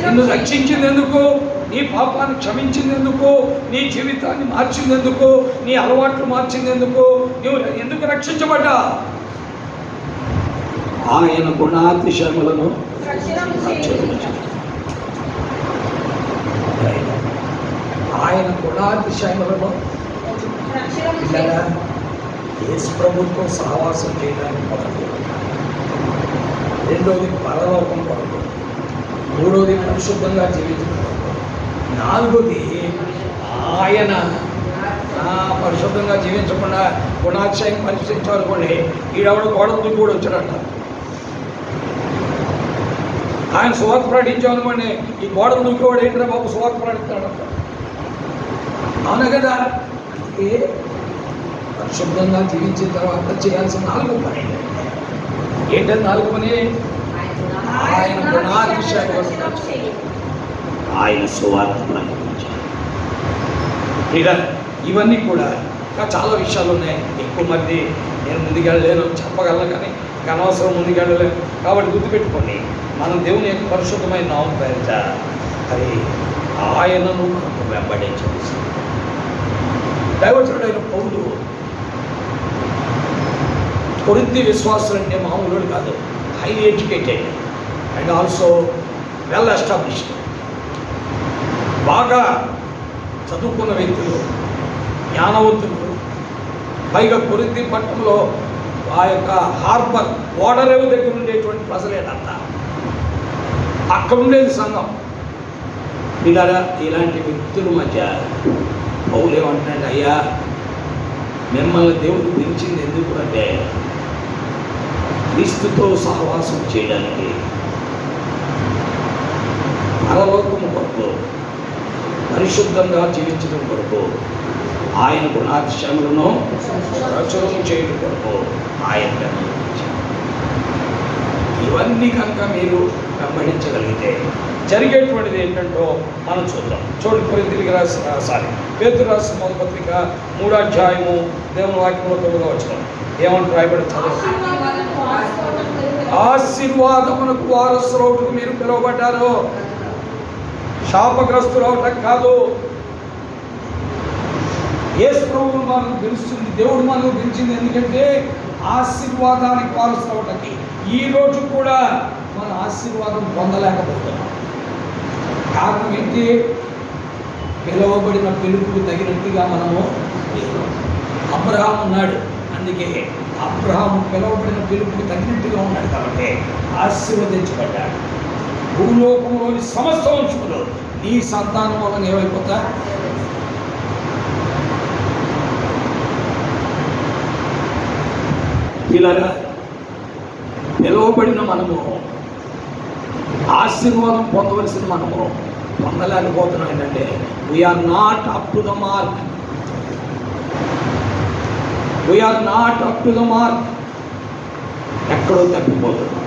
నిన్ను రక్షించింది ఎందుకు? నీ పాపాన్ని క్షమించింది ఎందుకు? నీ జీవితాన్ని మార్చింది ఎందుకు? నీ అలవాట్లు మార్చింది ఎందుకు? నువ్వు ఎందుకు రక్షించబడ్డా? ఆయన గుణాతిశయములను ఆయన గుణాతిశయములను యేసు ప్రభుత్వం సహవాసం చేయడానికి కొరకు, రెండోది పరలోకం కొరకు, మూడోది పరిశుద్ధంగా జీవించడం కొరకు, నాలుగోది ఆయన పరిశుద్ధంగా జీవించకుండా గుణాతిశయం పరిశీలించాలనుకోండి, ఈడెవడు గోడలు కూడా వచ్చాడంట. ఆయన సువార్త ప్రకటించామనుకోండి, ఈ గోడలు దూకేవాడు ఏంటంటే బాబు సువార్త ప్రకటిస్తాడంట. అవునా కదా? అందుకే పరిశుద్ధంగా జీవించిన తర్వాత చేయాల్సిన 4వ పని ఏంటంటే 4వ పని ఆయన గుణాతిశయాలు, ఆయన సువార్త ప్రకటించాలి. ఇవన్నీ కూడా ఇంకా చాలా విషయాలు ఉన్నాయి. ఎక్కువ మంది నేను ముందుకెళ్ళలేను చెప్పగలను, కానీ అనవసరం ముందుకెళ్ళలేను. కాబట్టి గుర్తుపెట్టుకోండి, మనం దేవుని యొక్క పరిశుద్ధమైన నామం పేరిట అది ఆయనను మనకు వెంబడించాలి. దైవజనుడైన పౌలు కొరింథీ విశ్వాసులంటే మామూలు కాదు, highly educated and also well established, బాగా చదువుకున్న వ్యక్తులు, జ్ఞానవంతులు. పైగా కొరింథీ పట్టణంలో ఆ యొక్క హార్బర్ ఓడరేవు దగ్గర ఉండేటువంటి ప్రజలేనంతా, అక్కడ ఉండేది సంఘం. ఇలాంటి వ్యక్తుల మధ్య పౌలు ఏమంటున్నాడు? అయ్యా, మిమ్మల్ని దేవుడు పిలిచింది ఎందుకు అంటే క్రీస్తుతో సహవాసం చేయడానికి, పరలోకము కొరకు, పరిశుద్ధంగా జీవించడం కొరకు, ఆయన గుణాతిశయములను ప్రచురం చేయడం కొరకు ఆయన వెంబడించారు. ఇవన్నీ కనుక మీరు వెంబడించగలిగితే జరిగేటువంటిది ఏంటంటో మనం చూద్దాం. కొరింథీయులకు రాసిన పేతురు రాసిన మొదటి పత్రిక 3వ అధ్యాయము దేవుని వాక్యంలో 9వ వచనం ఏమంటూ రాయబడి చదువు. ఆశీర్వాదమునకు వారసులవుటకు మీరు పిలువబడ్డారు, శాపగ్రస్తులవటం కాదు. యేసు ప్రభువు మనకు పిలుస్తుంది, దేవుడు మనకు పిలిచింది ఎందుకంటే ఆశీర్వాదానికి వారసులవటానికి. ఈ రోజు కూడా మన ఆశీర్వాదం పొందలేకపోతున్నాం. కారణం ఏంటి? పిలువబడిన పిలుపుకు తగినట్టుగా మనము అబ్రహాము ఉన్నాడు, అందుకే అబ్రహాము పిలువబడిన పిలుపుకు తగినట్టుగా ఉన్నాడు కాబట్టి ఆశీర్వదించబడ్డాడు. భూలోకంలోని సమస్త వంశములు నీ సంతానం వలన ఏమైపోతా? ఇలా పిలువబడిన మనము ఆశీర్వాదం పొందవలసిన మనము పొందలేకపోతున్నాం. ఏంటంటే we're not up to the mark. We're not up to the mark. ఎక్కడో తప్పిపోతున్నాం,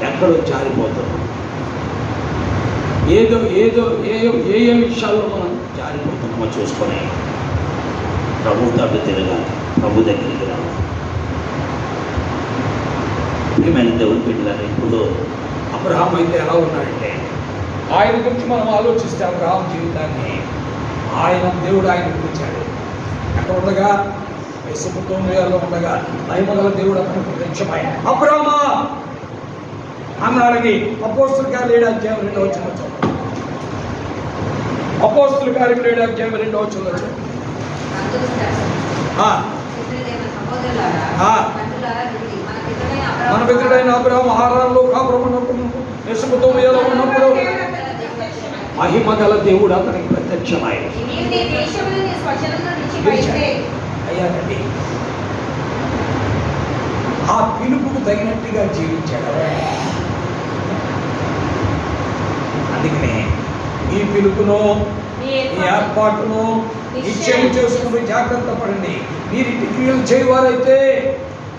ఎక్కడో జారిపోతున్నాం. ఏదో ఏదో ఏ విషయాల్లో మనం జారిపోతున్నామో చూసుకొని ప్రభు తప్పు తిరగాలి, ప్రభు దగ్గరికి రావాలి. ఏమైనా దేవుడు పెట్టారు. ఇప్పుడు అబ్రహాం అయితే ఎలా ఉన్నాడంటే, ఆయన గురించి మనం ఆలోచిస్తే అబ్రహాం జీవితాన్ని దేవుడు ఆయన పిలిచాడు. అక్కడ ఉండగా మెసొపొతామియాలో ఉండగా మహిమగల దేవుడు అతను ప్రత్యక్షమైన అబ్రహామా అన్నాడని అపోస్తలుల కార్యం 7వ అధ్యాయం 2వ వచనం చదువు. అపోస్తలుల కార్యం 7వ అధ్యాయం 2వ వచనం చదువు. మన పితరుడైన అబ్రహాము హారానులో కాపురమున్నప్పుడు మెసొపొతామియాలో ఉన్నప్పుడు మహిమగల దేవుడు అతనికి ప్రత్యక్షమైన అయ్యానండి. ఆ పిలుపుకు తగినట్టుగా జీవించాడు. అందుకనే ఈ పిలుపును, ఈ ఏర్పాటును నిశ్చయం చేసుకుని జాగ్రత్త పడండి. మీరు ఇంటి క్రియలు చేయవారైతే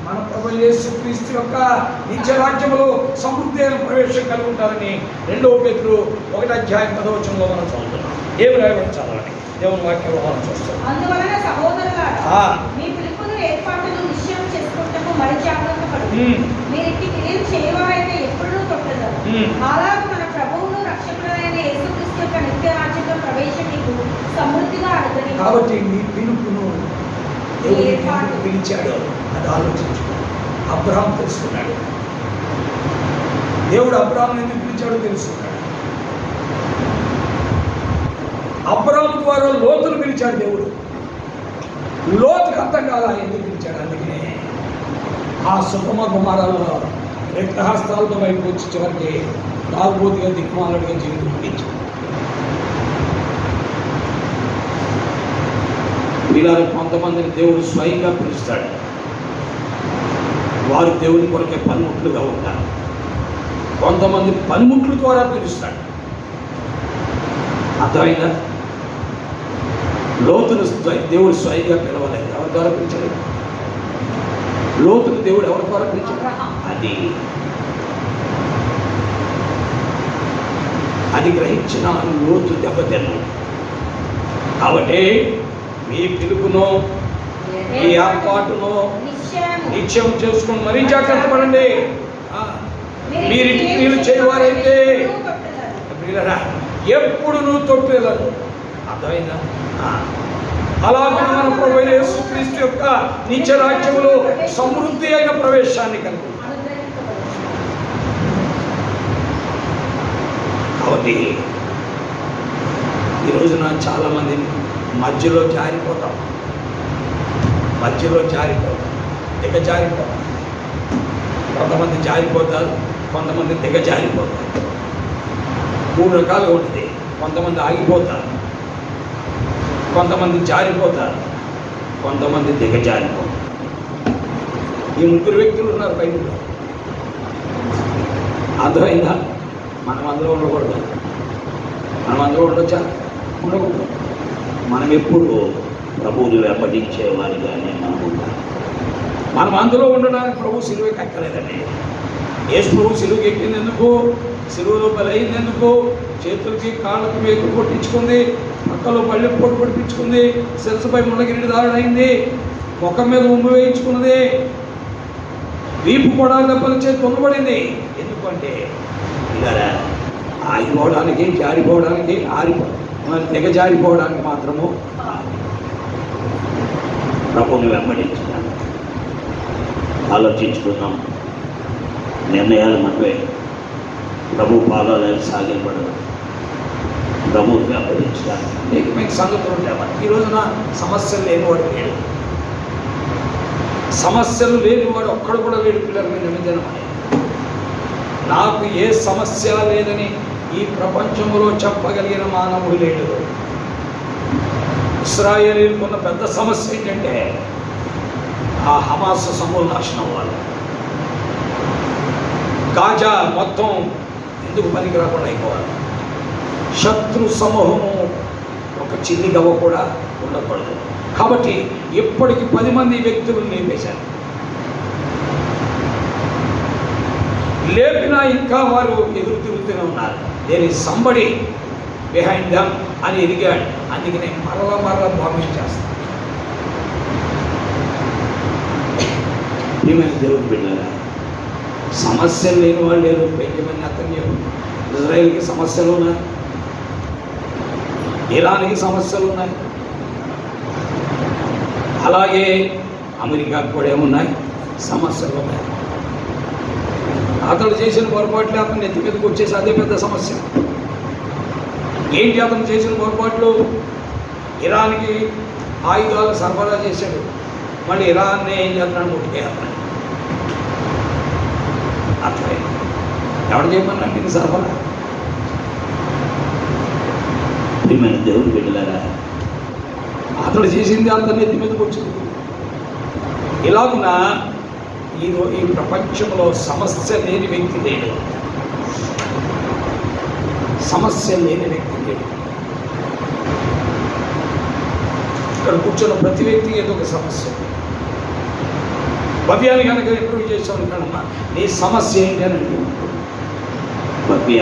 మన ప్రభువు యేసుక్రీస్తు యొక్క నిత్య రాజ్యములో సమృద్ధి అయిన ప్రవేశం కలిగి ఉంటారని 2 పేతురు 1:10 మనం చదువుతున్నాం. ఏమి రాయబడి చదవండి, దేవుని వాక్యంలో మనం చూస్తాం. అందువలన సహోదరులారా, మీ పిలుపును ఏర్పాటును నిశ్చయం చేసుకుంటకు మరి జాగ్రత్త పడండి. మీరు ఇంటి క్రియలు చేయవారైతే ఎప్పుడూ తొట్టెదరు. అలాగే మన ప్రభువును రక్షకుడైన యేసుక్రీస్తు యొక్క నిత్య రాజ్యంలో ప్రవేశం మీకు సమృద్ధిగా అడగని. కాబట్టి మీ పిలుపును దేవుడు ఎందుకు పిలిచాడో అది ఆలోచించుకో. అబ్రహాం తెలుసుకున్నాడు, దేవుడు అబ్రహాం ఎందుకు పిలిచాడో తెలుసుకున్నాడు. అబ్రహాం ద్వారా లోతును పిలిచాడు దేవుడు. లోతుకు అర్థం కాలా ఎందుకు పిలిచాడు. అందుకనే ఆ సుఖమ కుమారాల్లో రక్తహస్తాలతో బయటకు వచ్చి చివరికి తాగుబోతుగా దిక్కుమాలడిగా జీవితం ముగించాడు. వీళ్ళ కొంతమందిని దేవుడు స్వయంగా పిలుస్తాడు. వారు దేవుని కొరకే పనిముట్లుగా ఉంటారు. కొంతమంది పనిముట్ల ద్వారా పిలుస్తాడు. అర్థమైందా? లోతును దేవుడు స్వయంగా పిలవలేదు. ఎవరి ద్వారా పిలిచాడు? లోతును దేవుడు ఎవరి ద్వారా పిలిచాడు? అది గ్రహించిన లోతు దెబ్బతిన్నాడు. కాబట్టి మీ పిలుపును, మీ ఏర్పాటును నిశ్చయం చేసుకుని మరీ జాగ్రత్త పడండి. మీరు క్రియలు చేయవారైతే ఎప్పుడు నువ్వు తొట్టెదరు. అర్థమైందా? అలాగే మన ప్రభువైన యేసుక్రీస్తు యొక్క నిత్య రాజ్యములో సమృద్ధి అయిన ప్రవేశాన్ని కలిగి. కాబట్టి ఈ రోజున చాలామంది మధ్యలో జారిపోతాం, దిగజారిపోతాం. కొంతమంది జారిపోతారు, కొంతమంది దిగజారిపోతారు. 3 రకాలుగా ఉంటుంది. కొంతమంది ఆగిపోతారు, కొంతమంది జారిపోతారు, కొంతమంది దిగజారిపోతారు. ఈ 3 వ్యక్తులు ఉన్నారు బయటలో. అర్థమైందా? మనం అందులో ఉండకూడదు. మనం అందులో ఉండొచ్చా? ఉండకూడదు. మనం ఎప్పుడు ప్రభువుని వెంబడించేవారిగానే మనం ఉంటాం. మనం అందులో ఉండడానికి ప్రభు సిలువకి ఎక్కలేదండి. యేసు ప్రభు సిలువకి ఎక్కింది ఎందుకు? సిలువలో బలైంది ఎందుకు? చేతులకి కాళ్ళకి వేకులు కొట్టించుకుంది, పక్కలో పళ్ళె పొట్టు పొడిపించుకుంది, శిరసుపై ముళ్ళగిరి దారుడైంది, ముఖం మీద ఉమ్ము వేయించుకున్నది, వీపు కూడా దెబ్బలు చేతి తొందరపడింది. ఎందుకంటే ఇలా ఆగిపోవడానికి, జారిపోవడానికి, దిగజారిపోవడానికి మాత్రము ప్రభువుని వెంబడించడం. ఆలోచించుకుందాం. నిర్ణయాలు మనవే. ప్రభు పాదాలు సాగిపడడం, ప్రభువుని వెంబడించడానికి అనేకమైన సంగతులు ఉంటాయి. ఈ రోజున సమస్యలు లేనివాడు లేడు. సమస్యలు లేనివాడు ఒక్కడు కూడా లేడు. పిల్లల మీద నిజం. నాకు ఏ సమస్య లేదని ఈ ప్రపంచంలో చెప్పగలిగిన మానవుడు లేడు. ఇశ్రాయేలీయులకున్న పెద్ద సమస్య ఏంటంటే ఆ హమాస్ సమూలనాశనం వల్ల. గాజా మొత్తం ఎందుకు పనికి రాకుండా అయిపోవాలి. శత్రు సమూహము ఒక చిన్ని గవ్వ కూడా ఉండకూడదు. కాబట్టి ఇప్పటికి 10 మంది వ్యక్తులను లేపేశారు. లేపినా ఇంకా వారు ఎదురు తిరుగుతూనే ఉన్నారు. There is somebody behind them అని ఎదిగాడు. అందుకనే మరల భావించేస్తాను. ఏమైనా దేవుడు బిడ్డలారా, సమస్యలు లేని వాళ్ళు లేరు. బెంజమిన్ నెతన్యాహు, ఇజ్రాయెల్కి సమస్యలు ఉన్నాయి, ఇరాన్కి సమస్యలు ఉన్నాయి, అలాగే అమెరికాకు కూడా ఏమున్నాయి? సమస్యలు ఉన్నాయి. అతడు చేసిన పొరపాట్లు అతను నెత్తి మీదకి వచ్చేసి అదే పెద్ద సమస్య. ఏంటి అతను చేసిన పొరపాట్లు? ఇరాన్కి ఆయుధాలు సరఫరా చేశాడు. మళ్ళీ ఇరాన్ని ఏం చేస్తున్నాడు? ముట్టుకేయాలని. అట్లే ఎవడు చేయమన్నాడు ఇది సరఫరా? ప్రియమైన దేవుని బిడ్డలారా, అతడు చేసింది అంత నెత్తి మీదకి వచ్చింది. ఇలాగున ఈ ప్రపంచంలో సమస్య లేని వ్యక్తి లేడు. సమస్య లేని వ్యక్తి లేడు. ఇక్కడ కూర్చున్న ప్రతి వ్యక్తి ఏదో ఒక సమస్య. భవ్యాన్ని కనుక ఇంటర్వ్యూ చేసావు కదమ్మా, నీ సమస్య ఏంటి అని అడిగాను. భవ్య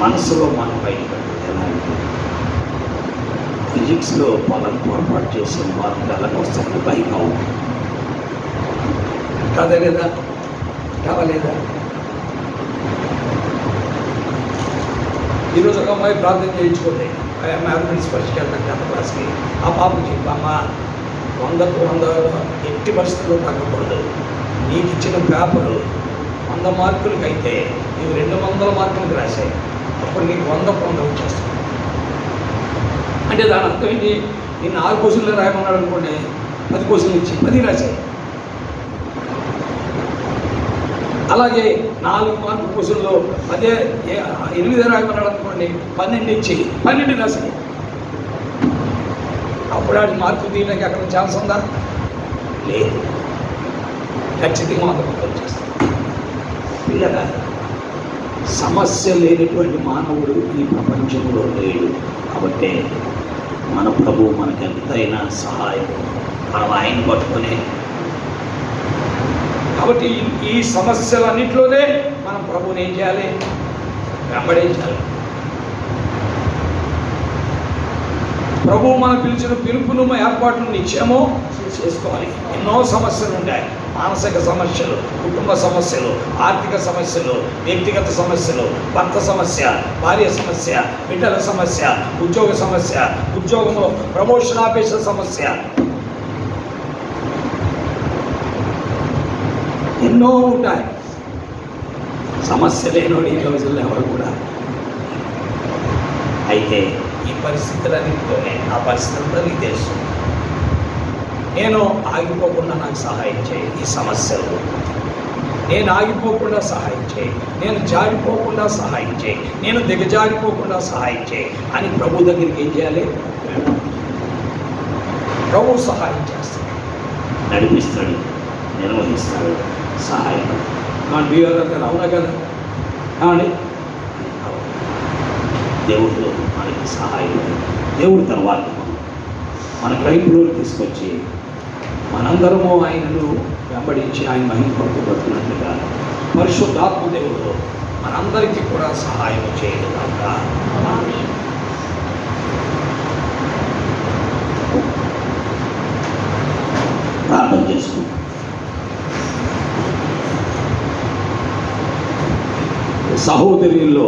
మనసులో మనం బయటపడింది ఎలా అంటే, ఫిజిక్స్లో పొలం పొరపాటు చేసిన మార్కులు ఎలాగ వస్తాయని భయం కాదా లేదా? కావలేదా? ఈరోజు ఒక అమ్మాయి ప్రార్థన చేయించుకోండి. ఆ అమ్మాయి ఆర్గనైజ్ పరీక్షకి వెళ్తాను 10th క్లాస్కి. ఆ పాపకి చెప్పమ్మా 100కు 100 ఎట్టి పరిస్థితుల్లో తగ్గకూడదు. నీకు ఇచ్చిన పేపరు 100 మార్కులకి అయితే నీవు 200 మార్కులకి రాశాయి. అప్పుడు నీకు 100కు 100 వచ్చేస్తుంది. అంటే దాని అర్థం ఏంటి? నేను 6 క్వశ్చన్లు రాయమన్నాడు అనుకోండి, 10 క్వశ్చన్లు ఇచ్చి 10 రాశాయి. అలాగే 4 మార్కుల క్వశ్చన్లో 8 రాయమన్నాడు అనుకోండి, 12 ఇచ్చి 12 రాశాయి. అప్పుడు ఆడి మార్కులు తీయడానికి అక్కడ ఛాన్స్ ఉందా? లేదు. ఖచ్చితంగా 100 వచ్చేస్తాయి. పిల్లగా సమస్య లేనటువంటి మానవుడు ఈ ప్రపంచంలో లేడు. కాబట్టి మన ప్రభువు మనకు ఎంతైనా సహాయం, మనం ఆయన పట్టుకునే. కాబట్టి ఈ సమస్యలన్నింటిలోనే మనం ప్రభువుని ఏం చేయాలి? వెంబడించాలి. ప్రభువు మనం పిలిచిన పిలుపును ఏర్పాటును నిత్యము చేసుకోవాలి. ఎన్నో సమస్యలు ఉంటాయి. మానసిక సమస్యలు, కుటుంబ సమస్యలు, ఆర్థిక సమస్యలు, వ్యక్తిగత సమస్యలు, భర్త సమస్య, భార్య సమస్య, బిడ్డల సమస్య, ఉద్యోగ సమస్య, ఉద్యోగంలో ప్రమోషన్ ఆపేసిన సమస్య, ఎన్నో ఉంటాయి. సమస్య లేనోడు ఈ రోజుల్లో ఎవరు కూడా. అయితే ఈ పరిస్థితులన్నింటిలోనే ఆ పరిస్థితుల్లో నీకు తెలుసు. నేను ఆగిపోకుండా నాకు సహాయం చేయి. ఈ సమస్యలు నేను ఆగిపోకుండా సహాయం చేయి, నేను జారిపోకుండా సహాయం చేయి, నేను దిగజారిపోకుండా సహాయం చేయి అని ప్రభు దగ్గరికి ఏం చేయాలి? ప్రభు సహాయం చేస్తాడు, నడిపిస్తాడు, నిర్వహిస్తాడు, సహాయం. మన బిఆర్ గారు అవునా కదా? అవునండి. దేవుడు మనకి సహాయం. దేవుడు తర్వాత మన క్రైమ్లోకి తీసుకొచ్చి మనందరము ఆయనను వెంబడించి ఆయన మహిమపడుతున్నట్లుగా పరిశుద్ధాత్మ దేవుడు మనందరికీ కూడా సహాయం చేయగలగాక. ప్రార్థన చేసుకుంటాం. సహోదరుల్లో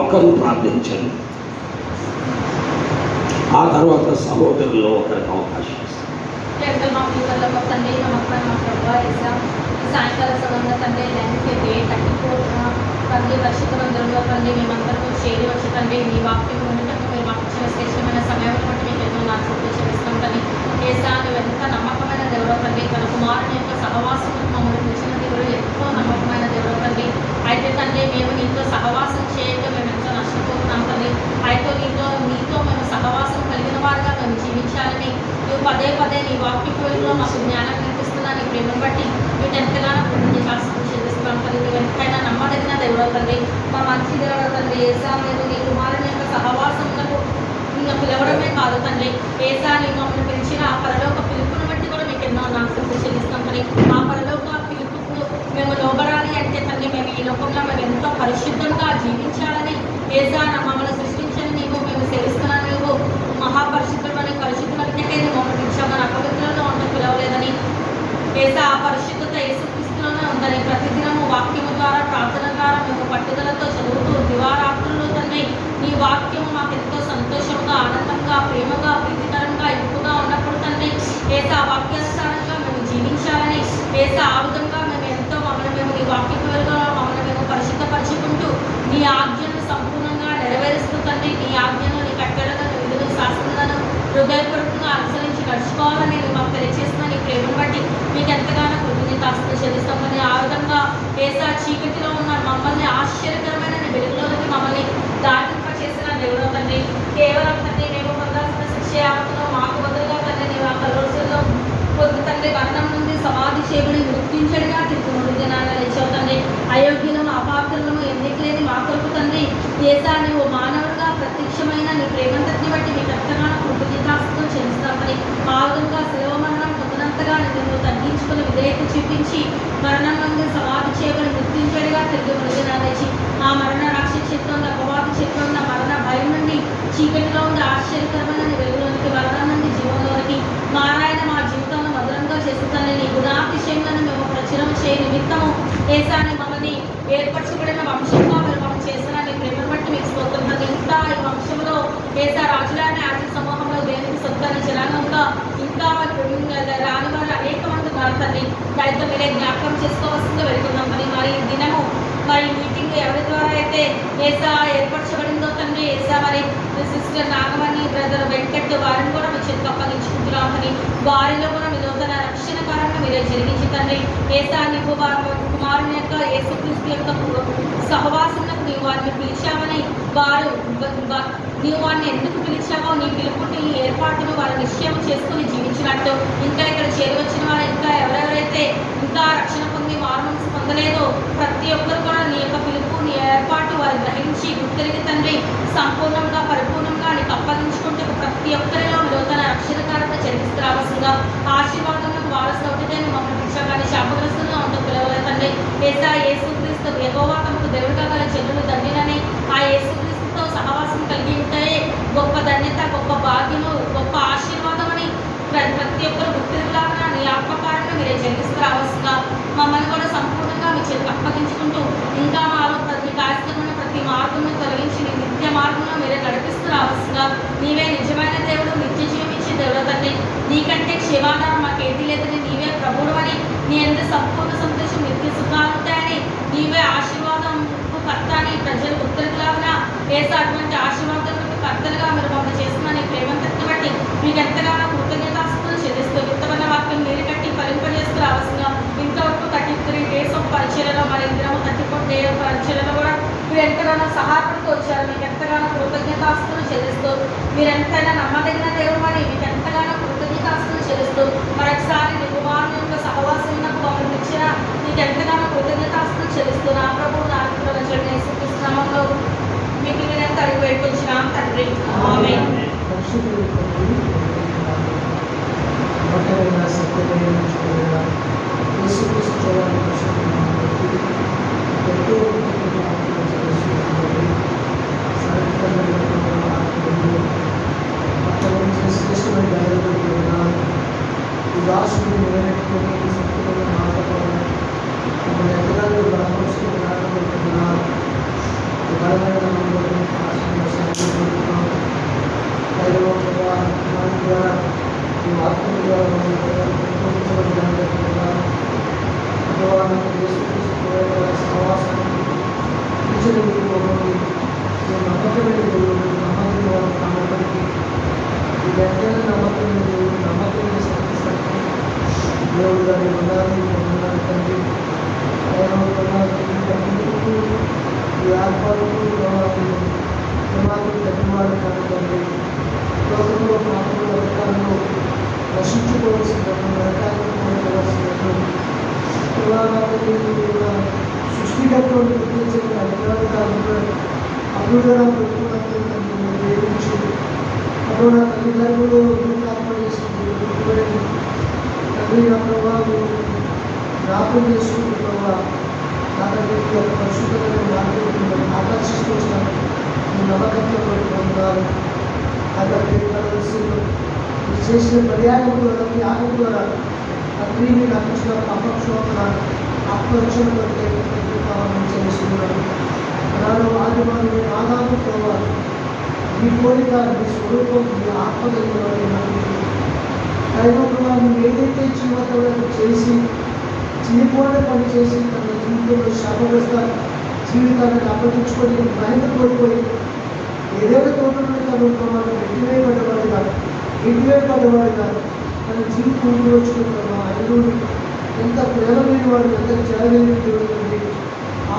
ఒకరు ప్రార్థించండి, ఆ తర్వాత సహోదరుల్లో ఒకరికి అవకాశం సాయంకాల సమయంలో తండ్రి లంచ్కి డేట్ 34 తండ్రి వర్షిత మందిరంలో తండ్రి మేమందరూ చేరి వచ్చి తండ్రి మీ వాక్యం ఉండటం మీరు మాకు ఇచ్చిన శ్రేష్టమైన సమయం బట్టి మీకు ఎంతో నాకు సంతోషిస్తాం తండ్రి. ఏసా నువ్వు ఎంత నమ్మకమైన దేవుడో తండ్రి, తన కుమారుని యొక్క సహవాసం మమ్మల్ని పిలిచిన దేవుడు ఎంతో నమ్మకమైన దేవుడో తండ్రి. అయితే తండ్రి మేము నీతో సహవాసం చేయక మేము ఎంతో నష్టపోతున్నాం తండ్రి. అయితే నీతో మేము సహవాసం కలిగిన వారుగా మేము జీవించాలని నువ్వు పదే పదే నీ వాక్యంలో మాకు జ్ఞానం కల్పిస్తున్నా. నీ ప్రేమను బట్టి వీటి ఎంతగానో చెల్లిస్తున్నాం తండ్రి. నువ్వు ఎంతైనా నమ్మదగిన దేవుడో తండ్రి, మా మంచి దేవుడో తండ్రి. ఏసా మీరు నీ కుమారుని యొక్క సహవాసములకు ఇంకా పిలవడమే కాదు తండ్రి, ఏసా నీ మమ్మల్ని పిలిచిన ఆ పరలోక పిలుపుని బట్టి కూడా మీకు ఎన్నో నాకు చెల్లిస్తాం తండ్రి. ఆ పరలోక పిలుపుకు మేము లోబడాలి అంటే తండ్రి మేము ఈ లోకంలో మేము ఎంతో పరిశుద్ధంగా జీవించాలని ఏసా మమ్మల్ని సృష్టించని నీవు మేము సేవిస్తున్నాను. నీవు మహాపరిశుద్ధులని పరిశుద్ధులకే నువ్వు మమ్మల్ని పిలిచామని అపవిత్రంలో ఉంటే పిలవలేదని ఏసా ఆ పరిశుద్ధత యేసుక్రీస్తులోనే ఉందని ప్రతిదినము వాక్యము ద్వారా ప్రార్థన ద్వారా మేము పట్టుదలతో చదువుతూ దివారాత్రులు తండ్రి నీ వాక్యము మాకు ఎంతో సంతోషంగా ఆనందంగా ప్రేమగా ప్రీతికరంగా ఎక్కువగా ఉన్నప్పుడు తండ్రి ఏసా వాక్యానుసారంగా మేము జీవించాలని ఏసా ఆ విధంగా మేము ఎంతో మమ్మల్ని మేము నీ వాక్యపరుగా మమ్మల్ని మేము పరిశుద్ధపరుచుకుంటూ నీ ఆజ్ఞను సంపూర్ణంగా నెరవేరుస్తూ తండ్రి నీ ఆజ్ఞను నీ కట్టడలను విధులు శాసనాలను హృదయపూర్వకంగా అనుసరించి నడుచుకోవాలని నేను మాకు తెలియజేస్తున్న నీ ప్రేమను బట్టి మీకు ఎంతగానో కృతజ్ఞతాస్తులు చెల్లిస్తామని. ఆ విధంగా ఏసా చీకటిలో ఉన్న మమ్మల్ని ఆశ్చర్యకరమైన నీ వెలుగులోకి మమ్మల్ని దాటింపచేసిన దేవుడు తండ్రి. కేవలం తండ్రి మేము పొందాల్సిన శిక్ష యావత్తులో మాకు బదులుగా తండ్రి నీవు ఆ రోజుల్లో పొద్దు తండ్రి మరణం నుండి సమాధి ఏసా నువ్వు మానవుడిగా ప్రత్యక్షమైన నీ ప్రేమంతటిని బట్టి మీకు ఎంతగానో కృతజ్ఞతాస్తుతులు చెల్లిస్తామని, ఆ విధంగా శిలువ మరణం పొందినంతగా నువ్వు తగ్గించుకుని విధేయత చూపించి మరణం నుండి సమాధి చేయబడి మృత్యుంజడిగా తిరిగి మృతినాదేసి ఆ మరణ రాక్షస చేతిలో ఉన్న అపవాది చేతిలో ఉన్న మరణ భయం నుండి చీకటిలో ఉండే ఆశ్చర్యకరమైన నీ వెలుగులోనికి, మరణం నుండి జీవంలోనికి మారాయణ మా జీవితంలో మధురంగా చేస్తుందని నీ గుణాతిశయంలో మేము ప్రచురం చేయ నిమిత్తము ఏసాని మమ్మల్ని ఏర్పరచబడిన వంశంగా మీరు మమ్మల్ని చేసిన నీ ప్రేమను బట్టి మీకు స్తోత్రం. ఇంకా ఈ వంశంలో ఏసా రాజులానే ఆర్థిక సమూహంలో దేనికి సొంతాన్ని జనాంగంగా ఇంకా రాని వారు అనేక మంది ఉన్నారు తండ్రి. దాంతో మీరే జ్ఞాపకం చేసుకోవాల్సిందిగా వెళ్తున్నాం. మరి ఈ దినము మరి మీటింగ్ ఎవరి ద్వారా అయితే ఏసా ఏర్పరచబడిందో తండ్రి, ఏసా మరి సిస్టర్ నాగమణి, బ్రదర్ వెంకట్ వారిని కూడా మీ చేతికి అప్పగించుకుంటున్నామని, వారిలో కూడా మీ నూతన రక్షణ కారణంగా మీరే జరిగించి తండ్రి. ఏసా నీకు కుమారుని యొక్క యేసుక్రీస్తు యొక్క సహవాసంలో నీవు వారిని పిలిచామని, వారు నీవు వారిని ఎందుకు పిలిచావో నీ పిలుపుని ఈ ఏర్పాటును వారు నిశ్చయం చేసుకుని జీవించినట్టు, ఇంకా ఇక్కడ చేరవచ్చిన వారు ఇంకా ఎవరెవరైతే ఇంకా రక్షణ పొంది మారుమనసు పొందలేదో ప్రతి ఒక్కరు కూడా నీ యొక్క పిలుపు నీ ఏర్పాటు వారు గ్రహించి గుర్తిరిగి తండ్రి సంపూర్ణంగా పరిపూర్ణంగా నీకు అప్పగించుకుంటే ప్రతి ఒక్కరిలో నూతన రక్షణ కారణంగా జరిగిస్తూ రావాల్సిందిగా ఆశీర్వాదంలో వారసు ఒకటే మమ్మల్ని పిలిచాగానే శాపగ్రస్తులుగా ఉంటూ పిలవలే తండ్రి. ఏసా యేసుక్రీస్తు యెహోవా తమకు దేవుడిగా గల జనులు ధన్యులని, ఆ యేసుక్రీస్తుతో సహవాసం కలిగి ఉంటే గొప్ప ధన్యత, గొప్ప భాగ్యము, గొప్ప ఆశీర్వాదం అని ప్రతి ఒక్కరు గుర్తిలాగా నీ ఆత్మకారంగా మీరే జరిగిస్తూ రావాల్సిందిగా మమ్మల్ని కూడా సంపూర్ణంగా మీ చేతికి అప్పగించుకుంటూ ఇంకా మాలో ప్రతి కార్యక్రమంలో ప్రతి మార్గంలో తొలగించి నీ నిత్య మార్గంలో మీరే నడిపిస్తూ రావాల్సిందిగా నీవే నిజమైన దేవుడు, నిత్య జీవించే దేవుడు తండ్రి. నీకంటే క్షేమాధారం మాకేది లేదని, నీవే ప్రభుడు అని, నీ ఎంత సంపూర్ణ సంతోషం నిత్య సుఖాలు ఉంటాయని, నీవే ఆశీర్వాదం కర్త అని ప్రజలు గుర్తులాగా ఏసా అటువంటి ఆశీర్వాదాలకు కర్తలుగా మీరు మమ్మల్ని చేస్తున్న నీ ప్రేమంతటి బట్టి మీకు ఎంతగానో కృతజ్ఞతాస్తుతులు చెల్లిస్తూ విత్తమైన వాక్యం మీరు కట్టి ఫలింపజేస్తూ రావాల్సిందిగా ఇంతవరకు 33 days ఆఫ్ పరిచయలో మరి ఇందులో 34 days పరిచయలో కూడా మీరు ఎంతగానో సహాయపడుతూ వచ్చారు. మీకు ఎంతగానో కృతజ్ఞతాస్తుతులు చెల్లిస్తూ మీరు ఎంతైనా నమ్మదగిన దేవుడు అని మీకు ఎంతగానో కృతజ్ఞతాస్తుతులు చెల్లిస్తూ మరొకసారి నీ కుమారుని యొక్క సహవాసం మమ్మల్ని ఇచ్చిన నీకు ఎంతగానో కృతజ్ఞతాస్తుతులు చెల్లిస్తూ నా ప్రభు నా నామంలో మీకు నేనంతా అడిగి వేడుకొచ్చినాం తండ్రి. ఆమేన్. చేసిన పర్యాయం ద్వారా అగ్ని ఆత్మరక్షణ చేస్తున్నాను. ఆదివారం ఆదాము ప్రభావ మీ కోరిక, మీ స్వరూపం, మీ ఆత్మగలిగిన ప్రభావం నువ్వు ఏదైతే జీవితంలో చేసి చేయకూడని పని చేసి తన జీవితంలో శాపగ్రస్త జీవితాన్ని అప్పగించుకొని భయం కోల్పోయి ఏదైనా తోటలో తను ప్రభావం ఎటువైపడ్డవాడిగా తన జీవితంలో వచ్చుకుంటున్నా ఆయన ఎంత ప్రేమ లేని వాడు, ఎంత జరగలేని దేవుడు అండి.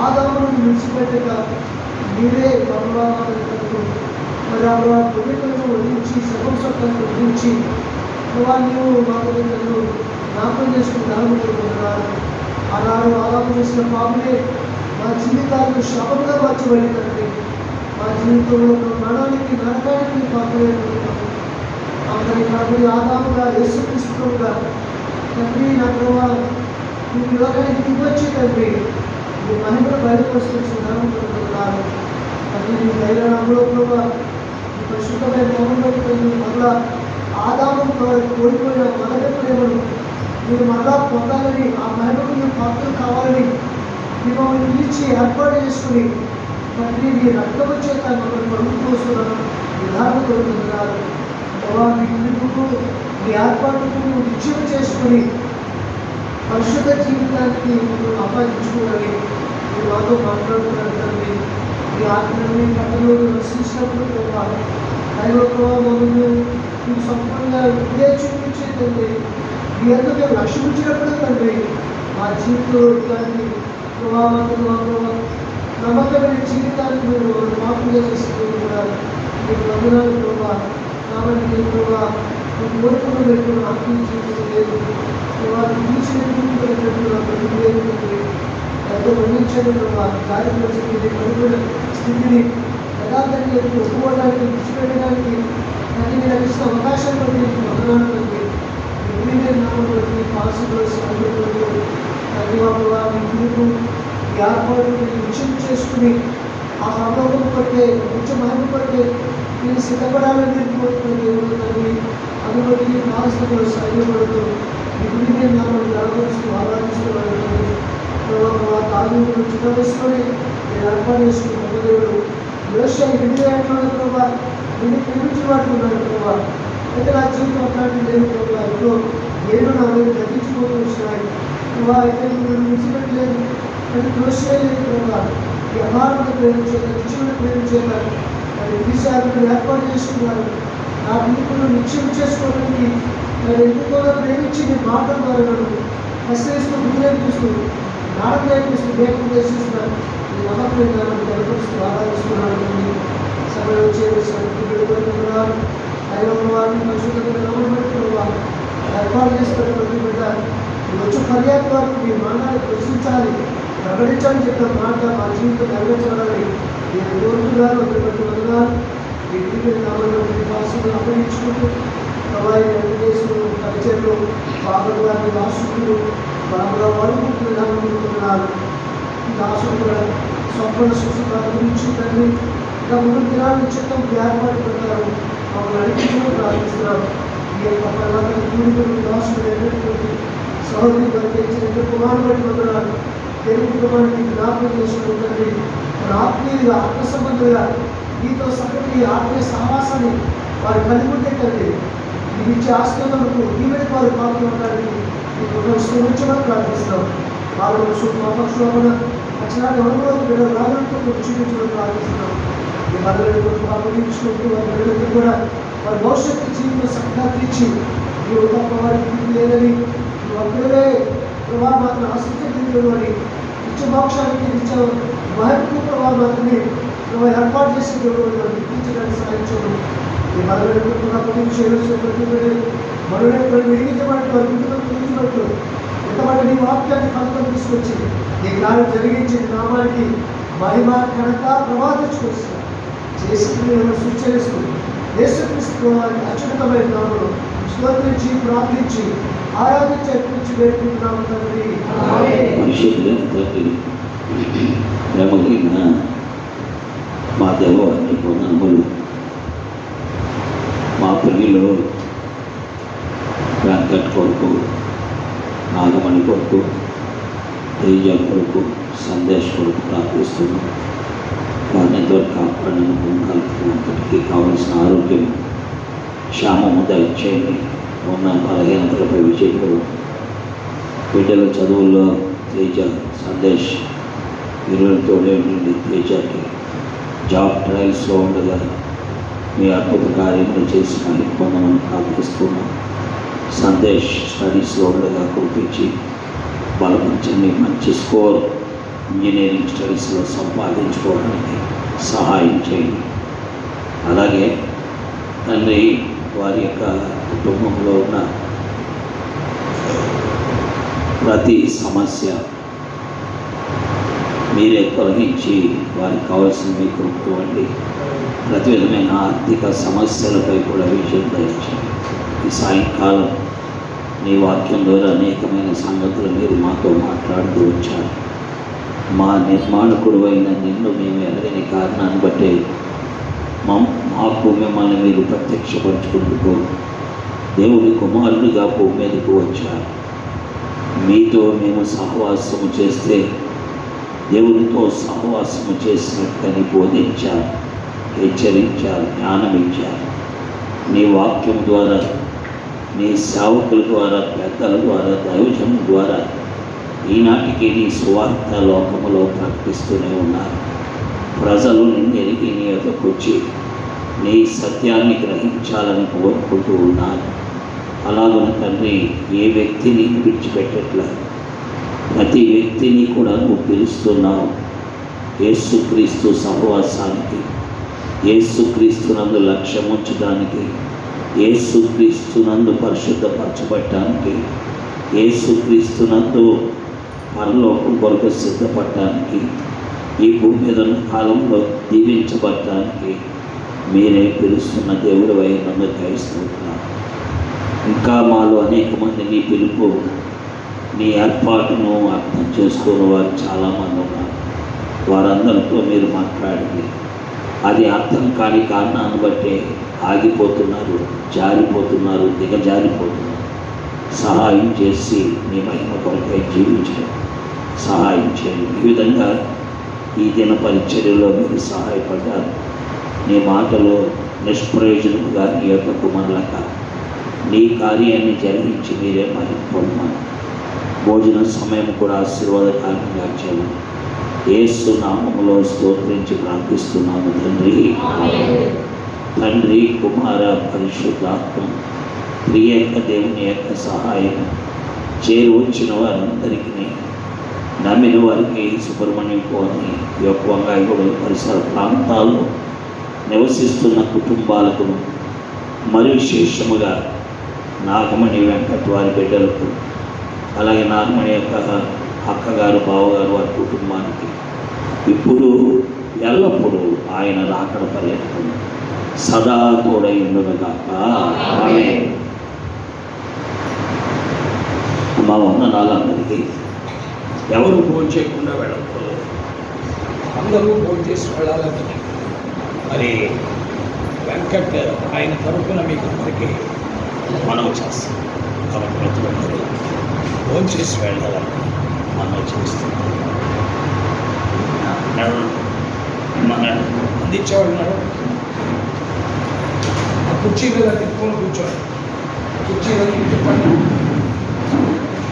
ఆదామును విడిచిపెట్టక మీరే ప్రభావాలను మరి ఆ పొలికలను వదిలించి సర్వసత్వాన్ని వదిలించి నీవు మాకు జ్ఞాపకం చేసుకుని ఆరంభించుకుంటున్నారు. ఆనాడు ఆదాము చేసిన పాపలే మా జీవితాలను శాపంగా మార్చబడిందండి. మా జీవితంలో మరణానికి నరకానికి పాపలేకపోతున్నాము. అందరి ప్రభు ఆదాముగా యేసుక్రీస్తుగా తండ్రి నా ప్రభావ నువ్వు లోకానికి దిగొచ్చి తండ్రి నువ్వు మహిమను బయటపరుస్తున్నాను తండ్రి నీ ధైర్యంలో ప్రభావ నీ పరిశుద్ధమైన మొహం పెట్టుకుని మరలా ఆదాము కోల్పోయిన మొదటి ప్రేమను మీరు మరలా పొందాలని ఆ మహిమకు మీరు పాత్రలు కావాలని మిమ్మల్ని పిలిచి ఏర్పాటు చేసుకుని తండ్రి మీ రక్తము చేత మమ్మల్ని పడుకోస్తున్నాను విధానంతో పొందారు మీ పిలుపుకు మీ ఏర్పాటుకు నిశ్చయం చేసుకుని పరిశుద్ధ జీవితానికి మీరు అపాయించుకోవాలి మీరు మాతో మాట్లాడుతున్నారు తండ్రి మీ ఆత్మని కథలో రక్షించినప్పుడు ప్రభావం దైవ ప్రభావం మీకు సంపూర్ణంగా విద్య చూపించే తండ్రి మీ అందరూ మేము రక్షించినప్పుడు తండ్రి మా జీవితంలో ఇలాంటి ప్రభావం నమ్మకమైన జీవితాన్ని మీరు మాపుగా చేసుకుని కూడా మీకు వందనాలు ప్రభావ కాబట్టి ప్రభావ కోరుకున్న వ్యక్తులు ఆత్మీయ జీవితం లేదు వారు తీర్చినట్టు లేదు ఎంతో వర్ణించడం ప్రభావ కార్యక్రమ పడిపోయిన స్థితిని యథార్థంగా ఒప్పుకోవడానికి విడిచిపెట్టడానికి కానీ మీరు ఇచ్చిన అవకాశాన్ని బట్టి మీకు వందనాలు బట్టి నామం బట్టి పాసిబుల్స్ ధన్యవాదాలు మీ తీర్పు ఈ ఏర్పాటు నిశ్చయం చేసుకుని ఆ ప్రభావం పట్టే ముఖ్య మహిమ పట్టే నేను సిద్ధపడాలని కోరుకున్న దేవుడు తండ్రి అందుబట్టి పాలసలు సహాయపడుతూ మీ గురించి నామం ఆరాధిస్తూ ప్రభావ తాగు చిన్న వయసులోనే నేను ఏర్పాటు చేసుకున్న దేవుడు వ్యవసాయ విడివేయట్లేదు ప్రభావ నేను ప్రేమించిన వాటి ఉన్నాను ప్రభావ అయితే నా జీవితం అట్లాంటి లేదు ప్రభావ ఇంట్లో ఏడు నా మీద తగ్గించుకోవడం వచ్చినాయి ప్రభావ అయితే మీరు విడిచిపెట్టలేదు అది దోషలేదు ప్రభావ ఈ అభావాన్ని ప్రేమించేత నిత్యమైన ప్రేమించేత మరి ఎన్నిసార్లు ఏర్పాటు చేసుకున్నారు నా పిలుపును నిశ్చయం చేసుకోవడానికి మరి ఎందుకో ప్రేమించి మీ మాట ద్వారా నన్ను ప్రశ్నిస్తూ గుర్తులేపిస్తూ నాడం నేర్పిస్తూ వేగం చేసిస్తున్నాను ఈ నమ్మకమైన కనపరుస్తూ ఆరాధిస్తున్నాను సమయం చేస్తున్నారు దైవాన్ని పరిశుద్ధమైన నమ్మకం ఏర్పాటు చేసుకునే ప్రతి బిడ్డ వచ్చి పర్యాప్త వరకు మీ మానాన్ని ప్రశ్నించాలి ప్రకటించాలని చెప్పిన మాట మా జీవితం నెరవేర్చాలని నేను కోరుతున్నాను ప్రతి వందనాలు మీ ఇంటి నామంలో మీ భాషను అప్పగించుకుంటూ ప్రభావి వెంకటేశ్వరు కల్చర్లు బాబు గారిని రాసుకుంటూ బాబుగా వాడుకుంటున్నాను ఈ రాసులు కూడా స్వప్న సృష్టి గురించి తండ్రి ఇంకా మూడు దినాలు చిత్తం ఏర్పాటు పెడతారు మమ్మల్ని అడిగించడం ప్రార్థిస్తున్నాం ఈ యొక్క పర్వతం కూడికలు రాసులు ఎన్నటువంటి సహోదరి బతికించిన కుమారుడు బట్టి వందనాలు తెలుగు కుమారుడిని జ్ఞాపకం చేసుకుని తండ్రి మన ఆత్మీయులుగా ఆత్మ సంబంధులుగా మీతో సగటి ఆత్మీయ సహవాసాన్ని వారు కలిగి ఉంటే తండ్రి మీరు ఇచ్చే ఆస్వాదనకు ఈవెంట్ వారు పాల్గొనడానికి మీకు శ్రమించడం ప్రార్థిస్తున్నాం వాళ్ళు శుభాపక్షోభన అక్షరాన్ని అనుభవం బిడ్డలు రావడంతో చూపించడం ప్రార్థిస్తున్నాం ఈ మరొక అప్పగించుకుంటూ వారి బిడ్డలకి కూడా వారి భవిష్యత్తు జీవితం చక్కగా తీర్చి ఈ తప్ప వారికి లేదని ఒక్కడే ప్రభావ మాత్రం ఆసక్తి అని నిత్య మోక్షానికి నిత్య మహత్వ ప్రభావ మాత్రమే నువ్వు ఏర్పాటు చేసి గుర్తించడానికి సాధించడం ఈ మరొక అప్పగించేయవలసిన ప్రతి మరొక విడిగించబడి వారి గుర్తుపట్టు ఎంతమంది నీ వాక్యాన్ని ఫలితం తీసుకొచ్చి నీ కార్యం జరిగించి నామానికి మహిమ ఘనత ప్రవాదించుకొస్తున్నారు చేసి సూచరిస్తూ యేసుక్రీస్తు వారికి అత్యున్నతమైన నామములో స్తోత్రించి ప్రార్థించి ఆరాధించి అర్పించి వేడుకుంటున్నాము తండ్రి పరిశుద్ధులైన తండ్రి ప్రేమకైన మా దేవాన్ని వందనములు. మా ప్రియులు వెంకట్ కొడుకు, నాగమణి కొడుకు, తేజ కొడుకు, సందేశ్ కొడుకు ప్రార్థిస్తున్నాం. వారిని ఎంతవరకు కాపాడని అంతటికీ కావలసిన ఆరోగ్యం క్షేమము దయచేయండి. ఉన్న బలహీనతలపై విజయంలో బిడ్డల చదువుల్లో తేజ సందేశ్ ఇరువురితో నుండి తేజకి జాబ్ ట్రయల్స్లో ఉండగా మీ అద్భుత కార్యములు చేసిన పొందమని ప్రార్థిస్తున్నాం. సందేశ్ స్టడీస్లో ఉండగా కురిపించి బలపరచండి. మంచి స్కోర్ ఇంజనీరింగ్ స్టడీస్లో సంపాదించుకోవడానికి సహాయం చేయండి. అలాగే తండ్రి వారి యొక్క కుటుంబంలో ఉన్న ప్రతి సమస్య మీరే తొలగించి వారికి కావాల్సిన మీ కొనుక్కోండి. ప్రతి విధమైన ఆర్థిక సమస్యలపై కూడా విజయం దయచేయండి. ఈ సాయంకాలం నీ వాక్యం ద్వారా అనేకమైన సంగతులు మీరు మాతో మాట్లాడుతూ వచ్చారు. మా నిర్మాణకుడు అయిన నిన్ను మేము ఎరగని కారణాన్ని బట్టి మాకు మిమ్మల్ని మీరు ప్రత్యక్షపరచుకుంటూ దేవుని కుమారుడిగా భూమి మీదకు వచ్చారు. మీతో మేము సహవాసము చేస్తే దేవునితో సహవాసము చేసినట్టని బోధించారు, హెచ్చరించారు, జ్ఞానం ఇచ్చారు. నీ వాక్యం ద్వారా, నీ సేవకుల ద్వారా, పెద్దల ద్వారా, దైవజనం ద్వారా ఈనాటికి నీ సువార్త లోకములో ప్రకటిస్తూనే ఉన్నారు. ప్రజలు నిన్ను ఎరిగి నీ యొద్దకు వచ్చి నీ సత్యాన్ని గ్రహించాలని కోరుకుంటూ ఉన్నారు. అలాగన తండ్రి, ఏ వ్యక్తిని విడిచిపెట్టట్లేదు. ప్రతి వ్యక్తిని కూడా నువ్వు పిలుస్తున్నావు యేసుక్రీస్తు సహవాసానికి, యేసుక్రీస్తునందు లక్ష్యం ఉంచడానికి, యేసుక్రీస్తునందు పరిశుద్ధపరచబడటానికి, యేసుక్రీస్తునందు పరలోకం కొరకు సిద్ధపడటానికి, ఈ భూమి మీద ఉన్న కాలంలో దీవించబడటానికి మీరే పిలుస్తున్న దేవుడు అయినందుకు గ్రహిస్తున్నాను. ఇంకా మాలో అనేక మంది నీ పిలుపు, నీ ఏర్పాటును అర్థం చేసుకున్న వారు చాలామంది ఉన్నారు. వారందరితో మీరు మాట్లాడింది అది అర్థం కాని కారణాన్ని బట్టే ఆగిపోతున్నారు, జారిపోతున్నారు, దిగజారిపోతున్నారు. సహాయం చేసి నీ మహిమ కొరకై జీవించడం సహాయం చేయండి. ఈ విధంగా ఈ దిన పరిచర్యలో మీరు సహాయపడ్డారు. నీ మాటలో నిష్ప్రయోజనముగా నీ యొక్క కుమారులక నీ కార్యాన్ని జరిగించి మీరే మహిమ పొందమని, భోజన సమయం కూడా ఆశీర్వాదకారంగా చేయమని యేసు నామములో స్తోత్రించి ప్రార్థిస్తున్నాము తండ్రి. తండ్రి, కుమార, పరిశుద్ధాత్మ ప్రియేక దేవుని యొక్క సహాయం చేరి వచ్చిన వారందరికీ, నమ్మిన వారికి, సుబ్రహ్మణ్యం కోని యొక్క వంగాయగూడ పరిసర ప్రాంతాల్లో నివసిస్తున్న కుటుంబాలకు, మరి విశేషముగా నాగమణి వెంకట్ వారి బిడ్డలకు, అలాగే నాగమణి యొక్క అక్కగారు, బావగారు వారి కుటుంబానికి ఇప్పుడు ఎల్లప్పుడూ ఆయన రాకడ పర్యంతం సదా తోడై ఉండుగాక. ఆమేన్. మా వందనాలందరికీ. ఎవరు భోజనం చేయకుండా వెళ్ళకూడదు, అందరూ భోజనం చేసి వెళ్ళాలని మరి వెంకట్ ఆయన తరఫున మీకు అందరికీ మనవి చేస్తాం. కాబట్టి ప్రతి ఒక్కరు భోజనం చేసి వెళ్ళాలని మనవి చేస్తున్నాం. మన అందించేవాళ్ళు కుర్చీ మీద తిప్పుకొని కూర్చోండి. కుర్చీ మీద తిప్పండి.